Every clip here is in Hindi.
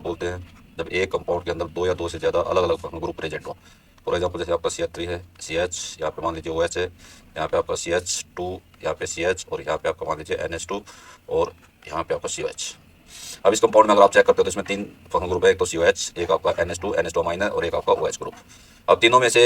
बोलते हैं जब एक कंपाउंड के अंदर दो या दो से ज़्यादा अलग अलग फंक्शनल ग्रुप प्रेजेंट हो। फॉर एग्जाम्पल जैसे आपका CH3 है, CH, यहाँ पे मान लीजिए OH है, यहाँ पे आपका CH2, यहाँ पे CH, और यहाँ पे आपका मान लीजिए NH2, और यहाँ पे आपका COH। अब इस कंपाउंड में अगर आप चेक करते हो तो इसमें तीन फंक्शनल ग्रुप है, एक तो COH, एक आपका NH2 अमाइन है, और एक आपका OH ग्रुप। अब तीनों में से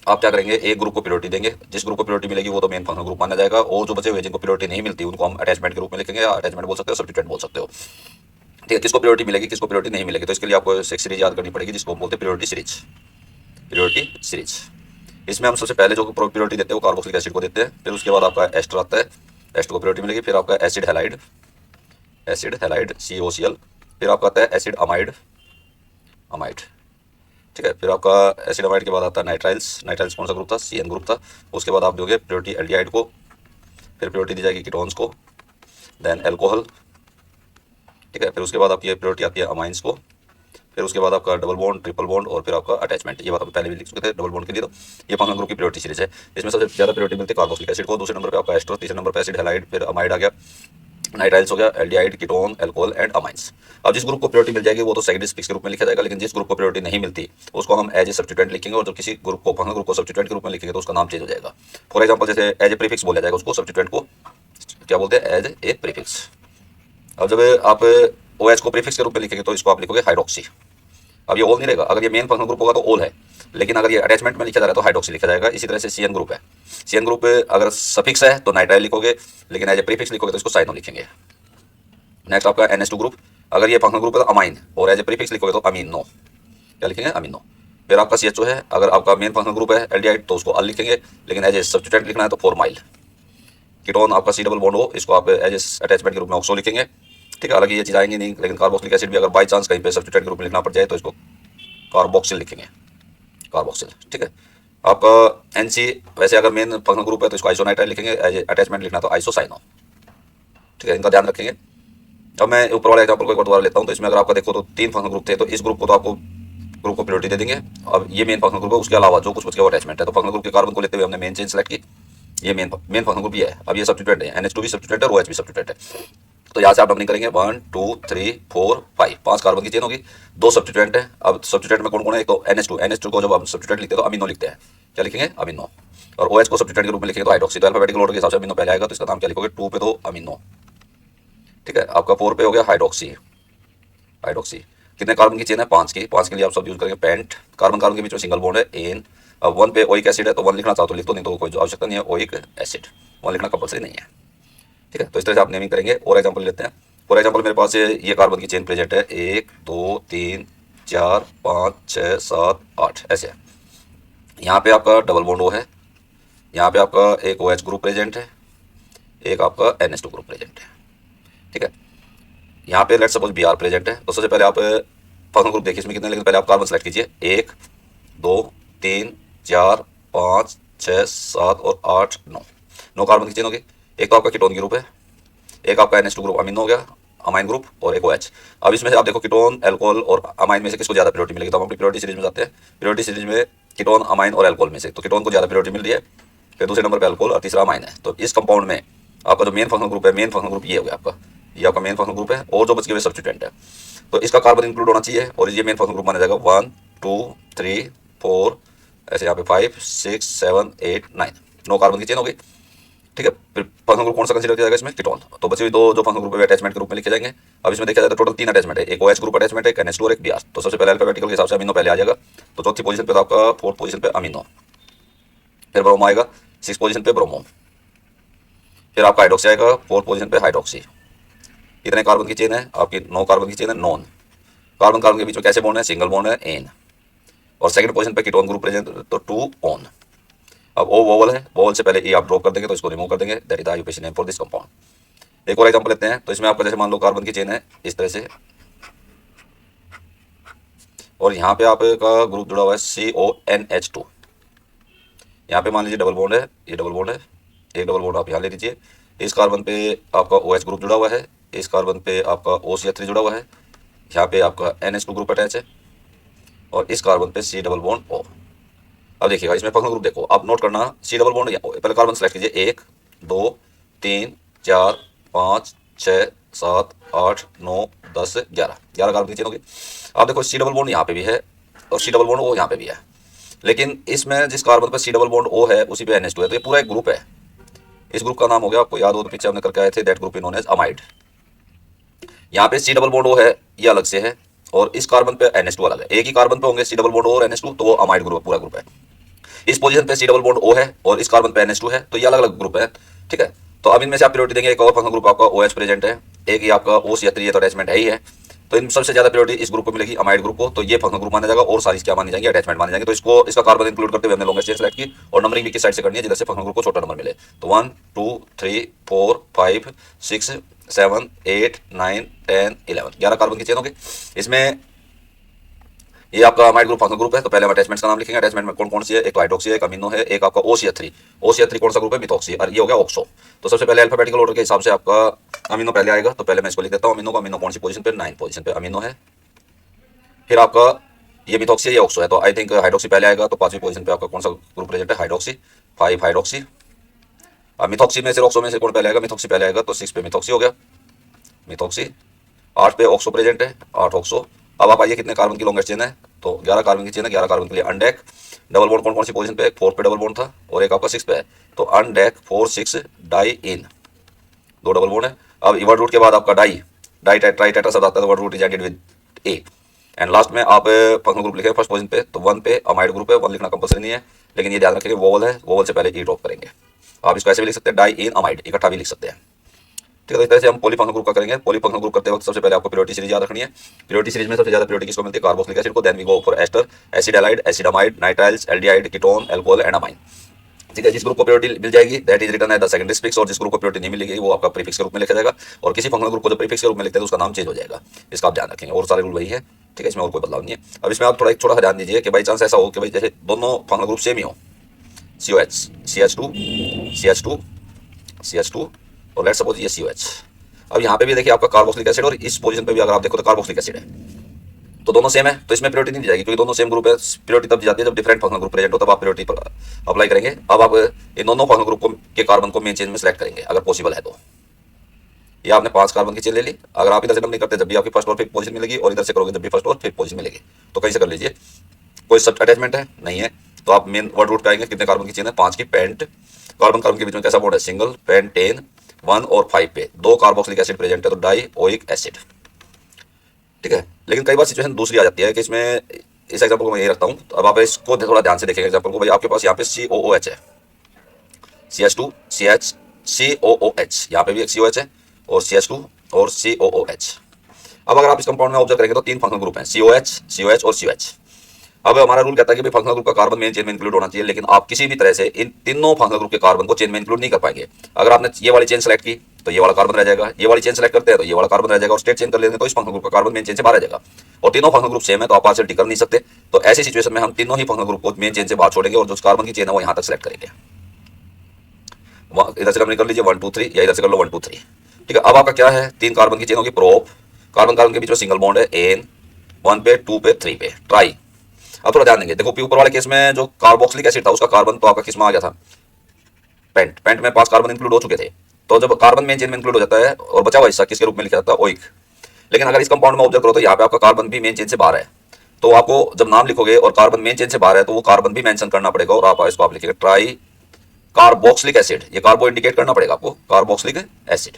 आप क्या करेंगे, एक ग्रुप को प्रियोरिटी देंगे, जिस ग्रुप को प्रियोरिटी मिलेगी वो तो मेन फंक्शनल ग्रुप माना जाएगा, और जो बचे हुए जिनको प्रियोरिटी नहीं मिलती उनको हम अटैचमेंट के रूप में लिखेंगे, या अटैचमेंट बोल सकते हो, सब्स्टिट्यूएंट बोल सकते हो। ठीक है, किसको प्रियोरिटी मिलेगी किसको प्रियोरिटी नहीं मिलेगी, तो इसके लिए आपको एक सीरीज याद करनी पड़ेगी जिसको हम बोलते हैं प्रियोरिटी सीरीज। प्रियोरिटी सीरीज, इसमें हम सबसे पहले जो प्रियोरिटी देते हैं वो कार्बोक्सिलिक एसिड को देते हैं, फिर उसके बाद आपका एस्टर आता है, एस्टर को प्रियोरिटी मिलेगी, फिर आपका acid halide, acid halide COCl, फिर आपका आता है एसिड अमाइड, अमाइड। ठीक है, फिर आपका एसिड अमाइड के बाद आता है नाइट्राइल्स, नाइट्राइल्स कौन सा ग्रुप था, CN ग्रुप था। उसके बाद आप दोगे प्रियोरिटी एल्डिहाइड को, फिर प्रियोरिटी दी जाएगी कीटोन्स को, देन एल्कोहल। ठीक है, फिर उसके बाद आपकी प्रियोरिटी आती है अमाइंस को, फिर उसके बाद आपका डबल बॉन्ड, ट्रिपल बॉन्ड, और फिर आपका अटैचमेंट। ये बात हम पहले भी लिख चुके थे डबल बॉन्ड के लिए। तो ये फंक्शनल ग्रुप की प्रियोरिटी सीरीज है। इसमें सबसे ज़्यादा प्रियोरिटी मिलती है कार्बोक्सिलिक एसिड को, दूसरे नंबर पे आपका एस्टर, तीसरे नंबर पे एसिड हैलाइड, फिर अमाइड आ गया, नाइट्राइल्स हो गया, aldehyde, ketone, alcohol and amines. अब जिस ग्रुप को प्रियोरिटी मिल जाएगी वो तो सेकेंडरी सफिक्स के रूप में लिखा जाएगा, लेकिन जिस ग्रुप को प्रियोरिटी नहीं मिलती उसको हम एज ए सब्स्टिट्यूएंट लिखेंगे, और जो किसी ग्रुप को फंक्शनल ग्रुप को सब्स्टिट्यूएंट के रूप में लिखेंगे तो उसका नाम चेंज हो जाएगा। फॉर एग्जाम्पल जैसे एज ए प्रीफिक्स बोला जाएगा उसको, सब्स्टिट्यूएंट को क्या बोलते हैं, एज ए प्रीफिक्स। अब जब आप OH को प्रीफिक्स के रूप में लिखेंगे तो इसको आप लिखोगे हाइड्रोक्सी। अब ये ओल नहीं रहेगा, अगर ये मेन फंक्शनल ग्रुप होगा तो ओल है, लेकिन अगर ये अटैचमेंट में लिखा जा रहा है तो हाइड्रोक्सी लिखा जाएगा। इसी तरह से CN ग्रुप है, CN ग्रुप अगर सफिक्स है तो नाइट्राइल लिखोगे, लेकिन एज ए प्रीफिक्स लिखोगे तो इसको साइनो लिखेंगे। नेक्स्ट आपका NH2 ग्रुप, अगर ये फंक्शनल ग्रुप है तो अमाइन, और एज ए प्रीफिक्स लिखोगे तो अमीनो, क्या लिखेंगे, अमीनो। फिर आपका CHO है, अगर आपका मेन फंक्शनल ग्रुप है एल्डिहाइड तो उसको अल लिखेंगे, लेकिन एज ए सब्स्टिट्यूएंट लिखना है तो फॉर्माइल। कीटोन आपका C डबल बॉन्ड हो, इसको आप एज ए अटैचमेंट के रूप में ऑक्सो लिखेंगे। ठीक है, हालांकि ये चीज़ आएंगी नहीं, लेकिन कार्बोक्सिलिक एसिड भी अगर बाई चांस कहीं पे सब्स्टिट्यूएंट के रूप में लिखना पड़ जाए तो इसको कार्बोक्सिल लिखेंगे, कार्बोक्सिल। ठीक है, आपका NC वैसे अगर मेन फंक्शनल ग्रुप है तो इसको आइसोनाइट्राइल लिखेंगे, एज अटैचमेंट लिखना तो आइसोसाइनो। ठीक है, इनका ध्यान रखेंगे। अब मैं ऊपर वाले एग्जाम्पल को एक बार दोबारा लेता हूँ। तो इसमें अगर आपका देखो तो तीन फंक्शनल ग्रुप थे, तो इस ग्रुप को तो आपको ग्रुप को प्रियोरिटी दे देंगे। अब ये मेन फंक्शनल ग्रुप है, उसके अलावा जो कुछ बच गया वो अटैचमेंट है, तो फंक्शनल ग्रुप के कार्बन को लेते हुए हमने मेन चेन सेलेक्ट की, ये मेन फंक्शनल ग्रुप ये है। अब ये सब्स्टिट्यूएंट है, NH2 भी सब्स्टिट्यूएंट है और OH भी सब्स्टिट्यूएंट है। तो यहाँ से आप नंबरिंग करेंगे 1 2 3 4 5, 5 कार्बन की चेन होगी, दो सब्स्टिट्यूएंट है। अब सब्स्टिट्यूएंट में कौन कौन है, एक तो NH2 को जब हम सब्स्टिट्यूएंट लिखते हैं तो अमीनो लिखते हैं, क्या लिखेंगे, अमीनो। और OH को सब्स्टिट्यूएंट के रूप में लिखेंगे तो हाइड्रोक्सी। तो अल्फाबेटिकल ऑर्डर के हिसाब से अमीनो पहले आएगा, तो इसका नाम क्या लिखोगे, 2 पे तो अमीनो। ठीक है, आपका 4 पे हो गया हाइड्रोक्सी, हाइड्रोक्सी। कितने कार्बन की चेन है, 5 की, 5 के लिए आप सब यूज करेंगे पेंट। कार्बन कार्बन के बीच में सिंगल बॉन्ड है, एन। अब 1 पे ओइक एसिड है तो 1 लिखना चाहो तो लिख दो, नहीं तो कोई आवश्यकता नहीं है, ओइक एसिड 1 लिखना कंपलसरी नहीं है। ठीक है, तो इस तरह से आप नेमिंग करेंगे। और एग्जाम्पल लेते हैं। फॉर एग्जाम्पल मेरे पास ये कार्बन की चेन प्रेजेंट है, 1 2 3 4 5 6 7 8 ऐसे है। यहाँ पे आपका डबल बॉन्ड O है, यहाँ पे आपका एक OH ग्रुप प्रेजेंट है, एक आपका NH2 ग्रुप प्रेजेंट है। ठीक है, यहाँ पे लेट्स सपोज Br प्रेजेंट है। तो सबसे पहले आप फंक्शनल ग्रुप देखिए इसमें कितने, लेकिन पहले आप कार्बन सेलेक्ट कीजिए, 1 2 3 4 5 6 7 और 8 9, 9 कार्बन की चेन होगी। एक तो आपका कीटोन ग्रुप है, एक आपका NH2 ग्रुप अमीनो हो गया, अमाइन ग्रुप, और एक OH। अब इसमें से आप देखो कीटोन, अल्कोहल और अमाइन में से किसको ज़्यादा प्रियोरिटी मिलेगी, तो हम अपनी प्रियोरिटी सीरीज में जाते हैं। प्रियोरिटी सीरीज में कीटोन, अमाइन और अल्कोहल में से तो कीटोन को ज़्यादा प्रियोरिटी मिल रही है, फिर दूसरे नंबर पर अल्कोहल और तीसरा अमाइन है। तो इस कंपाउंड में आपका जो मेन फंक्शनल ग्रुप है, मेन फंक्शनल ग्रुप ये हो गया आपका, ये आपका मेन फंक्शनल ग्रुप है, और जो बच गए हुए सब्स्टिट्यूएंट है तो इसका कार्बन इंक्लूड होना चाहिए, और ये मेन फंक्शनल ग्रुप माना जाएगा। 1 2 3 4 ऐसे, यहाँ पे 5 6 7 8 9, 9 कार्बन की चेन हो गई। ठीक है, फिर फंक्शनल ग्रुप कौन सा कंसीडर किया जाएगा इसमें, कीटोन। तो बचे हुए दो जो फंक्शनल ग्रुप है अटैचमेंट के रूप में लिखे जाएंगे। अब इसमें देखा जाए तो टोटल 3 अटैचमेंट है, एक OH ग्रुप अटैचमेंट है, एक NH2 और एक Br। तो सबसे पहले अल्फाबेटिकल के हिसाब से अमीनो पहले आ जाएगा, तो चौथी पोजीशन पे तो आपका, फोर्थ पोजीशन पे अमीनो, फिर ब्रोमो आएगा 6 पोजीशन पे ब्रोमो, फिर आपका हाइड्रोक्सी आएगा 4 पोजीशन पे हाइड्रोक्सी। कितने कार्बन की चेन है आपकी, 9 कार्बन की चेन है, नॉन। कार्बन कार्बन के बीच में कैसे बॉन्ड है, सिंगल बॉन्ड है, एन। और सेकंड पोजीशन पे कीटोन ग्रुप प्रेजेंट तो 2 ऑन। अब O वोवल है, वोवल से पहले E आप ड्रॉप कर देंगे तो इसको रिमूव कर देंगे, that is the IUPAC name for this compound. एक और एग्जांपल लेते हैं। तो इसमें आपका जैसे मान लो कार्बन की चेन है इस तरह से, और यहाँ पे आपका ग्रुप जुड़ा हुआ है CONH2। यहाँ पे मान लीजिए डबल बॉन्ड है, ये डबल बॉन्ड है, एक डबल बॉन्ड आप यहाँ ले लीजिए। इस कार्बन पे आपका OH ग्रुप जुड़ा हुआ है, इस कार्बन पे आपका OCH3 जुड़ा हुआ है, यहाँ पे आपका NH2 ग्रुप अटैच है, और इस कार्बन पे C डबल बॉन्ड O। अब देखिएगा इसमें फंक्शनल ग्रुप देखो, आप नोट करना, C डबल बॉन्ड पहले कार्बन सेलेक्ट कीजिए, 1 2 3 4 5 6 7 8 9 10 11 कार्बन की चेन होगी। अब देखो सी डबल बॉन्ड यहाँ पे भी है और सी डबल बॉन्ड ओ यहाँ पे भी है, लेकिन इसमें जिस कार्बन पर सी डबल बॉन्ड ओ है उसी पे NH2 है, तो ये पूरा एक ग्रुप है। इस ग्रुप का नाम हो गया, आपको याद हो तो पीछे हमने करके आए थे, that group is known as amide. यहाँ पे सी डबल बॉन्ड ओ है, ये अलग से है, और इस कार्बन पे NH2 अलग है। एक ही कार्बन पे होंगे सी डबल बॉन्ड ओ और NH2, तो वो अमाइड ग्रुप पूरा ग्रुप है। इस पोजीशन पे सी डबल बॉन्ड ओ है और इस कार्बन पे NH2 है, तो ये अलग अलग ग्रुप है। ठीक है, तो अब इनमें से आप प्रायोरिटी देंगे। एक और फंक्शनल ग्रुप आपका OH प्रेजेंट है, एक ही आपका OCH3, ये तो अटैचमेंट है ही है, तो इन सबसे ज्यादा प्रायोरिटी इस ग्रुप को मिलेगी, अमाइड ग्रुप को, तो ये फंक्शनल ग्रुप माना जाएगा और सारी क्या मानी जाएंगे, अटैचमेंट माने जाएंगे। तो इसको इसका कार्बन इंक्लूड करते हुए हमने लॉन्गेस्ट चेन सेलेक्ट की और नंबरिंग भी किस साइड से करनी है, जिधर से फंक्शनल ग्रुप को छोटा नंबर मिले। तो 1 2 3 4 5 6 7 8 9 10 11 11 कार्बन की चेन होगी। इसमें ये आपका अमाइड ग्रुप फंक्शनल ग्रुप है, तो पहले हम अटैचमेंट्स का नाम लिखेंगे। अटैचमेंट में कौन कौन सी है, एक तो हाइड्रोक्सी है, एक अमीनो है, एक आपका OCH3। OCH3 कौन सा ग्रुप है, मिथॉक्सी, और ये हो गया ऑक्सो। तो सबसे पहले अल्फाबेटिकल ऑर्डर के हिसाब से आपका अमीनो पहले आएगा, तो पहले मैं इसको लिख देता हूँ अमीनो को। अमीनो कौन सी पोजीशन पे, 9 पोजीशन पे अमीनो है। फिर आपका ये मिथॉक्सी है, ये ऑक्सो है, तो आई थिंक हाइड्रोक्सी पहले आएगा, तो 5वीं पोजीशन पे आपका कौन सा ग्रुप प्रेजेंट है, हाइड्रोक्सी, 5 हाइड्रोक्सी। अब मिथॉक्सी में से ऑक्सो में से कौन पहले आएगा, मिथॉक्सी पहले आएगा, तो 6 पे मिथॉक्सी हो गया, मिथॉक्सी। 8 पे ऑक्सो प्रेजेंट है, 8 ऑक्सो। अब आप आइए कितने कार्बन की लॉन्गेस्ट चेन है, तो 11 कार्बन की चेन है। 11 कार्बन के लिए अनडेक डबल बॉन्ड कौन कौन सी पोजीशन पे, 4 पे डबल बॉन्ड था और एक आपका 6 पे है, तो अनडेक 4 6 डाई इन, 2 डबल बॉन्ड है। अब वर्ड रूट के बाद आपका डाई डाई ट्राई टेट्रा शब्द आता है, word root is ended with A, and last में आप फंक्शनल ग्रुप लिखे फर्स्ट पोजीशन पे, तो 1 पे अमाइड ग्रुप है। 1 लिखना कंपल्सरी नहीं है, लेकिन ये ध्यान रखेंगे वोवल है, वोवल से पहले ई ड्रॉप करेंगे। आप इसको ऐसे भी लिख सकते हैं, डाई इन अमाइड, इकट्ठा भी लिख सकते हैं। ठीक है, तो इस तरह से हम पॉलीफंक्शनल ग्रुप का करेंगे। पॉलीफंक्शनल ग्रुप करते वक्त सबसे पहले आपको प्रायोरिटी सीरीज याद रखनी है। प्रायोरिटी सीरीज में सबसे ज्यादा प्रायोरिटी किसको मिलती है, कार्बोक्सिलिक एसिड को, then we go for ester, acid halide, acid amide, nitriles, aldehyde, ketone, alcohol and amine. ठीक है, जिस ग्रुप को प्रायोरिटी मिल जाएगी that is written as the secondary prefix, और जिस ग्रुप को प्रायोरिटी नहीं मिलेगी वो आपका प्रीफिक्स के रूप में लिखा जाएगा। और किसी फंक्शनल ग्रुप को जब प्रीफिक्स के रूप में लिखते हैं तो उसका नाम चेंज हो जाएगा, इसका आप ध्यान रखेंगे, और सारे रूल वही है। ठीक है, इसमें और कोई बदलाव नहीं है। अब इसमें आप थोड़ा एक छोटा सा ध्यान दीजिए कि बाई चांस ऐसा हो कि भाई जैसे दोनों फंक्शनल ग्रुप सेम ही हो, COH CH2 CH2 CH2 और लेट्स सपोज ये COH। अब यहाँ पे भी देखिए आपका कार्बोक्सिलिक एसिड, और इस पोजीशन पे भी अगर आप देखो तो कार्बोक्सिलिक एसिड है, तो दोनों सेम है, तो इसमें प्रायोरिटी नहीं दी जाएगी, क्योंकि दोनों सेम ग्रुप है। प्रायोरिटी तब दी जाती है जब डिफरेंट फंक्शनल ग्रुप प्रेजेंट हो, तब आप प्रायोरिटी पर अप्लाई करेंगे। अब आप इन दोनों फंक्शनल ग्रुप के कार्बन को मेन चेन में सेलेक्ट करेंगे अगर पॉसिबल है तो। ये आपने 5 कार्बन की चेन ले ली, अगर आप इधर से नहीं करते जब भी आपकी फर्स्ट और फिफ्थ पोजीशन मिलेगी, और इधर से करोगे जब भी फर्स्ट और फिफ्थ पोजीशन मिलेगी, तो कहीं से कर लीजिए। कोई सब अटैचमेंट है नहीं है, तो आप मेन वर्ड रूट पे आएंगे, कितने कार्बन की चेन है, 5 की। पेंट, कार्बन कार्बन के बीच में कैसा बॉन्ड है, सिंगल। पेंटेन 1 और 5 पे 2 कार्बोक्सिलिक एसिड प्रेजेंट है, तो डाई ओइक एसिड। ठीक है, लेकिन कई बार सिचुएशन दूसरी आ जाती है कि इसमें, इस एग्जांपल को मैं यही रखता हूँ, तो अब आप इसको थोड़ा ध्यान से देखेंगे एग्जांपल को। भाई आपके पास यहाँ पे COOH है, CH2 CH COOH, यहाँ पे भी एक COH है और CH2 और COOH। अब अगर आप इस कंपाउंड में ऑब्जर्व करेंगे तो 3 फंक्शनल ग्रुप हैं, COH COH और COH। अब हमारा रूल कहता है कि भाई फंक्शनल ग्रुप का कार्बन मेन चेन में इंक्लूड होना चाहिए, लेकिन आप किसी भी तरह से इन तीनों फंक्शनल ग्रुप के कार्बन को चेन में इंक्लूड नहीं कर पाएंगे। अगर आपने ये वाली चेन सेलेक्ट की तो ये वाला कार्बन रह जाएगा, ये वाली चेन सेलेक्ट करते हैं तो ये वाला कार्बन रह जाएगा, और स्टेट चेंज कर लेंगे तो इस फंक्शनल ग्रुप का कार्बन मेन चेन से बाहर रह जाएगा। और तीनों फंक्शनल ग्रुप सेम है, तो आप पार्शियलिटी कर नहीं सकते। तो ऐसी सिचुएशन में हम तीनों ही फंक्शनल ग्रुप को मेन चेन से बाहर छोड़ेंगे, और जो कार्बन की चेन है वो यहाँ तक सेलेक्ट करेंगे। इधर से कर लीजिए 1 2 3, या इधर से कर लो 1 2 3। ठीक है, अब आपका क्या है, 3 कार्बन की चेन होगी, प्रोप, कार्बन कार्बन के बीच में सिंगल बॉन्ड है, एन, 1 पे 2 पे 3 पे ट्राई। अब थोड़ा ध्यान देंगे, देखो ऊपर वाले केस में जो कार्बोक्सिलिक एसिड था उसका कार्बन तो आपका किस में आ गया था, पेंट। पेंट में 5 कार्बन इंक्लूड हो चुके थे, तो जब कार्बन मेन चेन में इंक्लूड हो जाता है और बचा हुआ हिस्सा किसके रूप में लिखा जाता है, ओइक। लेकिन अगर इस कंपाउंड में ऑब्जर्व करो तो यहाँ पे आपका कार्बन भी मेन चेन से बाहर है, तो आपको जब नाम लिखोगे और कार्बन मेन चेन से बाहर है तो वो कार्बन भी मेंशन करना पड़ेगा, और आप इसको आप लिखेंगे ट्राई कार्बोक्सिलिक एसिड, ये कार्बो इंडिकेट करना पड़ेगा आपको, कार्बोक्सिलिक एसिड।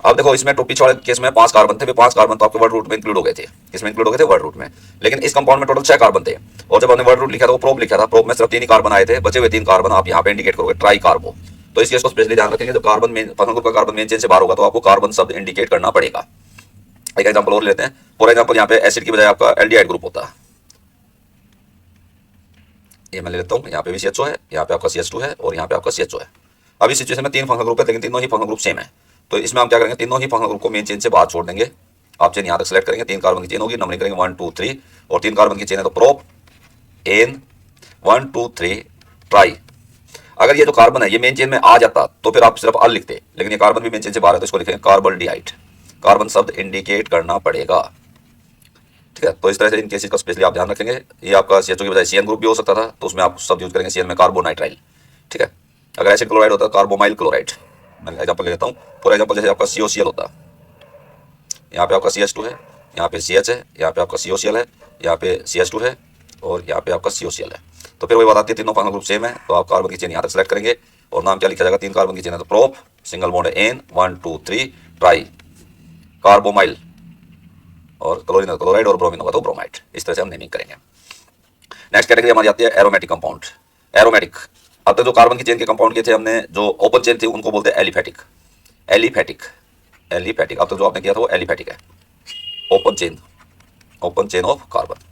अब देखो इसमें पीछे वाले केस में 5 कार्बन थे, 5 कार्बन तो आपके वर्ड रूट में इंक्लूड हो गए थे, किसमें इंक्लूड हो गए थे, वर्ड रूट में। लेकिन इस कंपाउंड में टोटल 6 कार्बन थे, और जब हमने वर्ड रूट लिखा था वो प्रोप लिखा था, प्रोप में सिर्फ 3 ही कार्बन आए थे, बचे हुए 3 कार्बन आप यहाँ पे इंडिकेट करोगे ट्राई कार्बो। तो इस केस को स्पेशली ध्यान रखेंगे, जब कार्बन मेन फंक्शनल ग्रुप का कार्बन मेन चेन से बाहर होगा तो आपको कार्बन शब्द इंडिकेट करना पड़ेगा। एक एग्जांपल और लेते हैं, फॉर एग्जांपल यहाँ पे एसिड की बजाय आपका एल्डिहाइड ग्रुप होता है, ये मैं ले लेता हूँ, यहाँ पे भी CHO है, यहाँ पे आपका CH2 है और यहाँ पे आपका CHO है। अब इस सिचुएशन में 3 फंक्शनल ग्रुप है, लेकिन तीनों ही फंक्शनल ग्रुप सेम है, तो इसमें हम क्या करेंगे, तीनों ही फंक्शनल ग्रुप को मेन चेन से बाहर छोड़ देंगे। आप चेन यहाँ तक सेलेक्ट करेंगे, 3 कार्बन की चेन होगी, नंबरिंग करेंगे 1 2 3, और 3 कार्बन की चेन है तो प्रोप, एन, 1 2 3 ट्राई। अगर ये जो कार्बन है ये मेन चेन में आ जाता तो फिर आप सिर्फ अल लिखते, लेकिन ये कार्बन भी मेन चेन से बाहर है तो इसको लिखेंगे कार्बोल्डिहाइड, कार्बन शब्द इंडिकेट करना पड़ेगा। ठीक है, तो इस तरह से इन केसेस का स्पेशली आप ध्यान रखेंगे। ये आपका CHO की बजाय CN ग्रुप भी हो सकता था, तो उसमें आप शब्द यूज करेंगे CN में कार्बोनाइट्राइल। ठीक है, अगर एसिड क्लोराइड होता है कार्बोमाइल क्लोराइड। मैं एग्जांपल ले लेता हूँ, फॉर एग्जांपल जैसे आपका COCl होता, यहाँ पे आपका CH2 है, यहाँ पे CH है, यहाँ पे आपका COCl है, यहाँ पे CH2 है और यहाँ पे आपका COCl है। तो फिर वही बात आती है, तीनों फंक्शनल ग्रुप सेम है, तो आप कार्बन की चेन यहाँ तक सेलेक्ट करेंगे और नाम क्या लिखा जाएगा, 3 कार्बन की चेन है तो प्रोप, सिंगल बॉन्ड है N 1 2 3 ट्राई कार्बोमाइल और क्लोरीन क्लोराइड और ब्रोमीन होगा तो ब्रोमाइड। इस तरह से हम नेमिंग करेंगे। नेक्स्ट कैटेगरी हमारी आती है एरोमेटिक कंपाउंड। एरोमेटिक, अब तक जो कार्बन की चेन के कंपाउंड किए थे हमने, जो ओपन चेन थी उनको बोलते हैं एलिफेटिक। एलिफेटिक एलिफेटिक अब तक जो आपने किया था वो एलिफेटिक है, ओपन चेन ऑफ कार्बन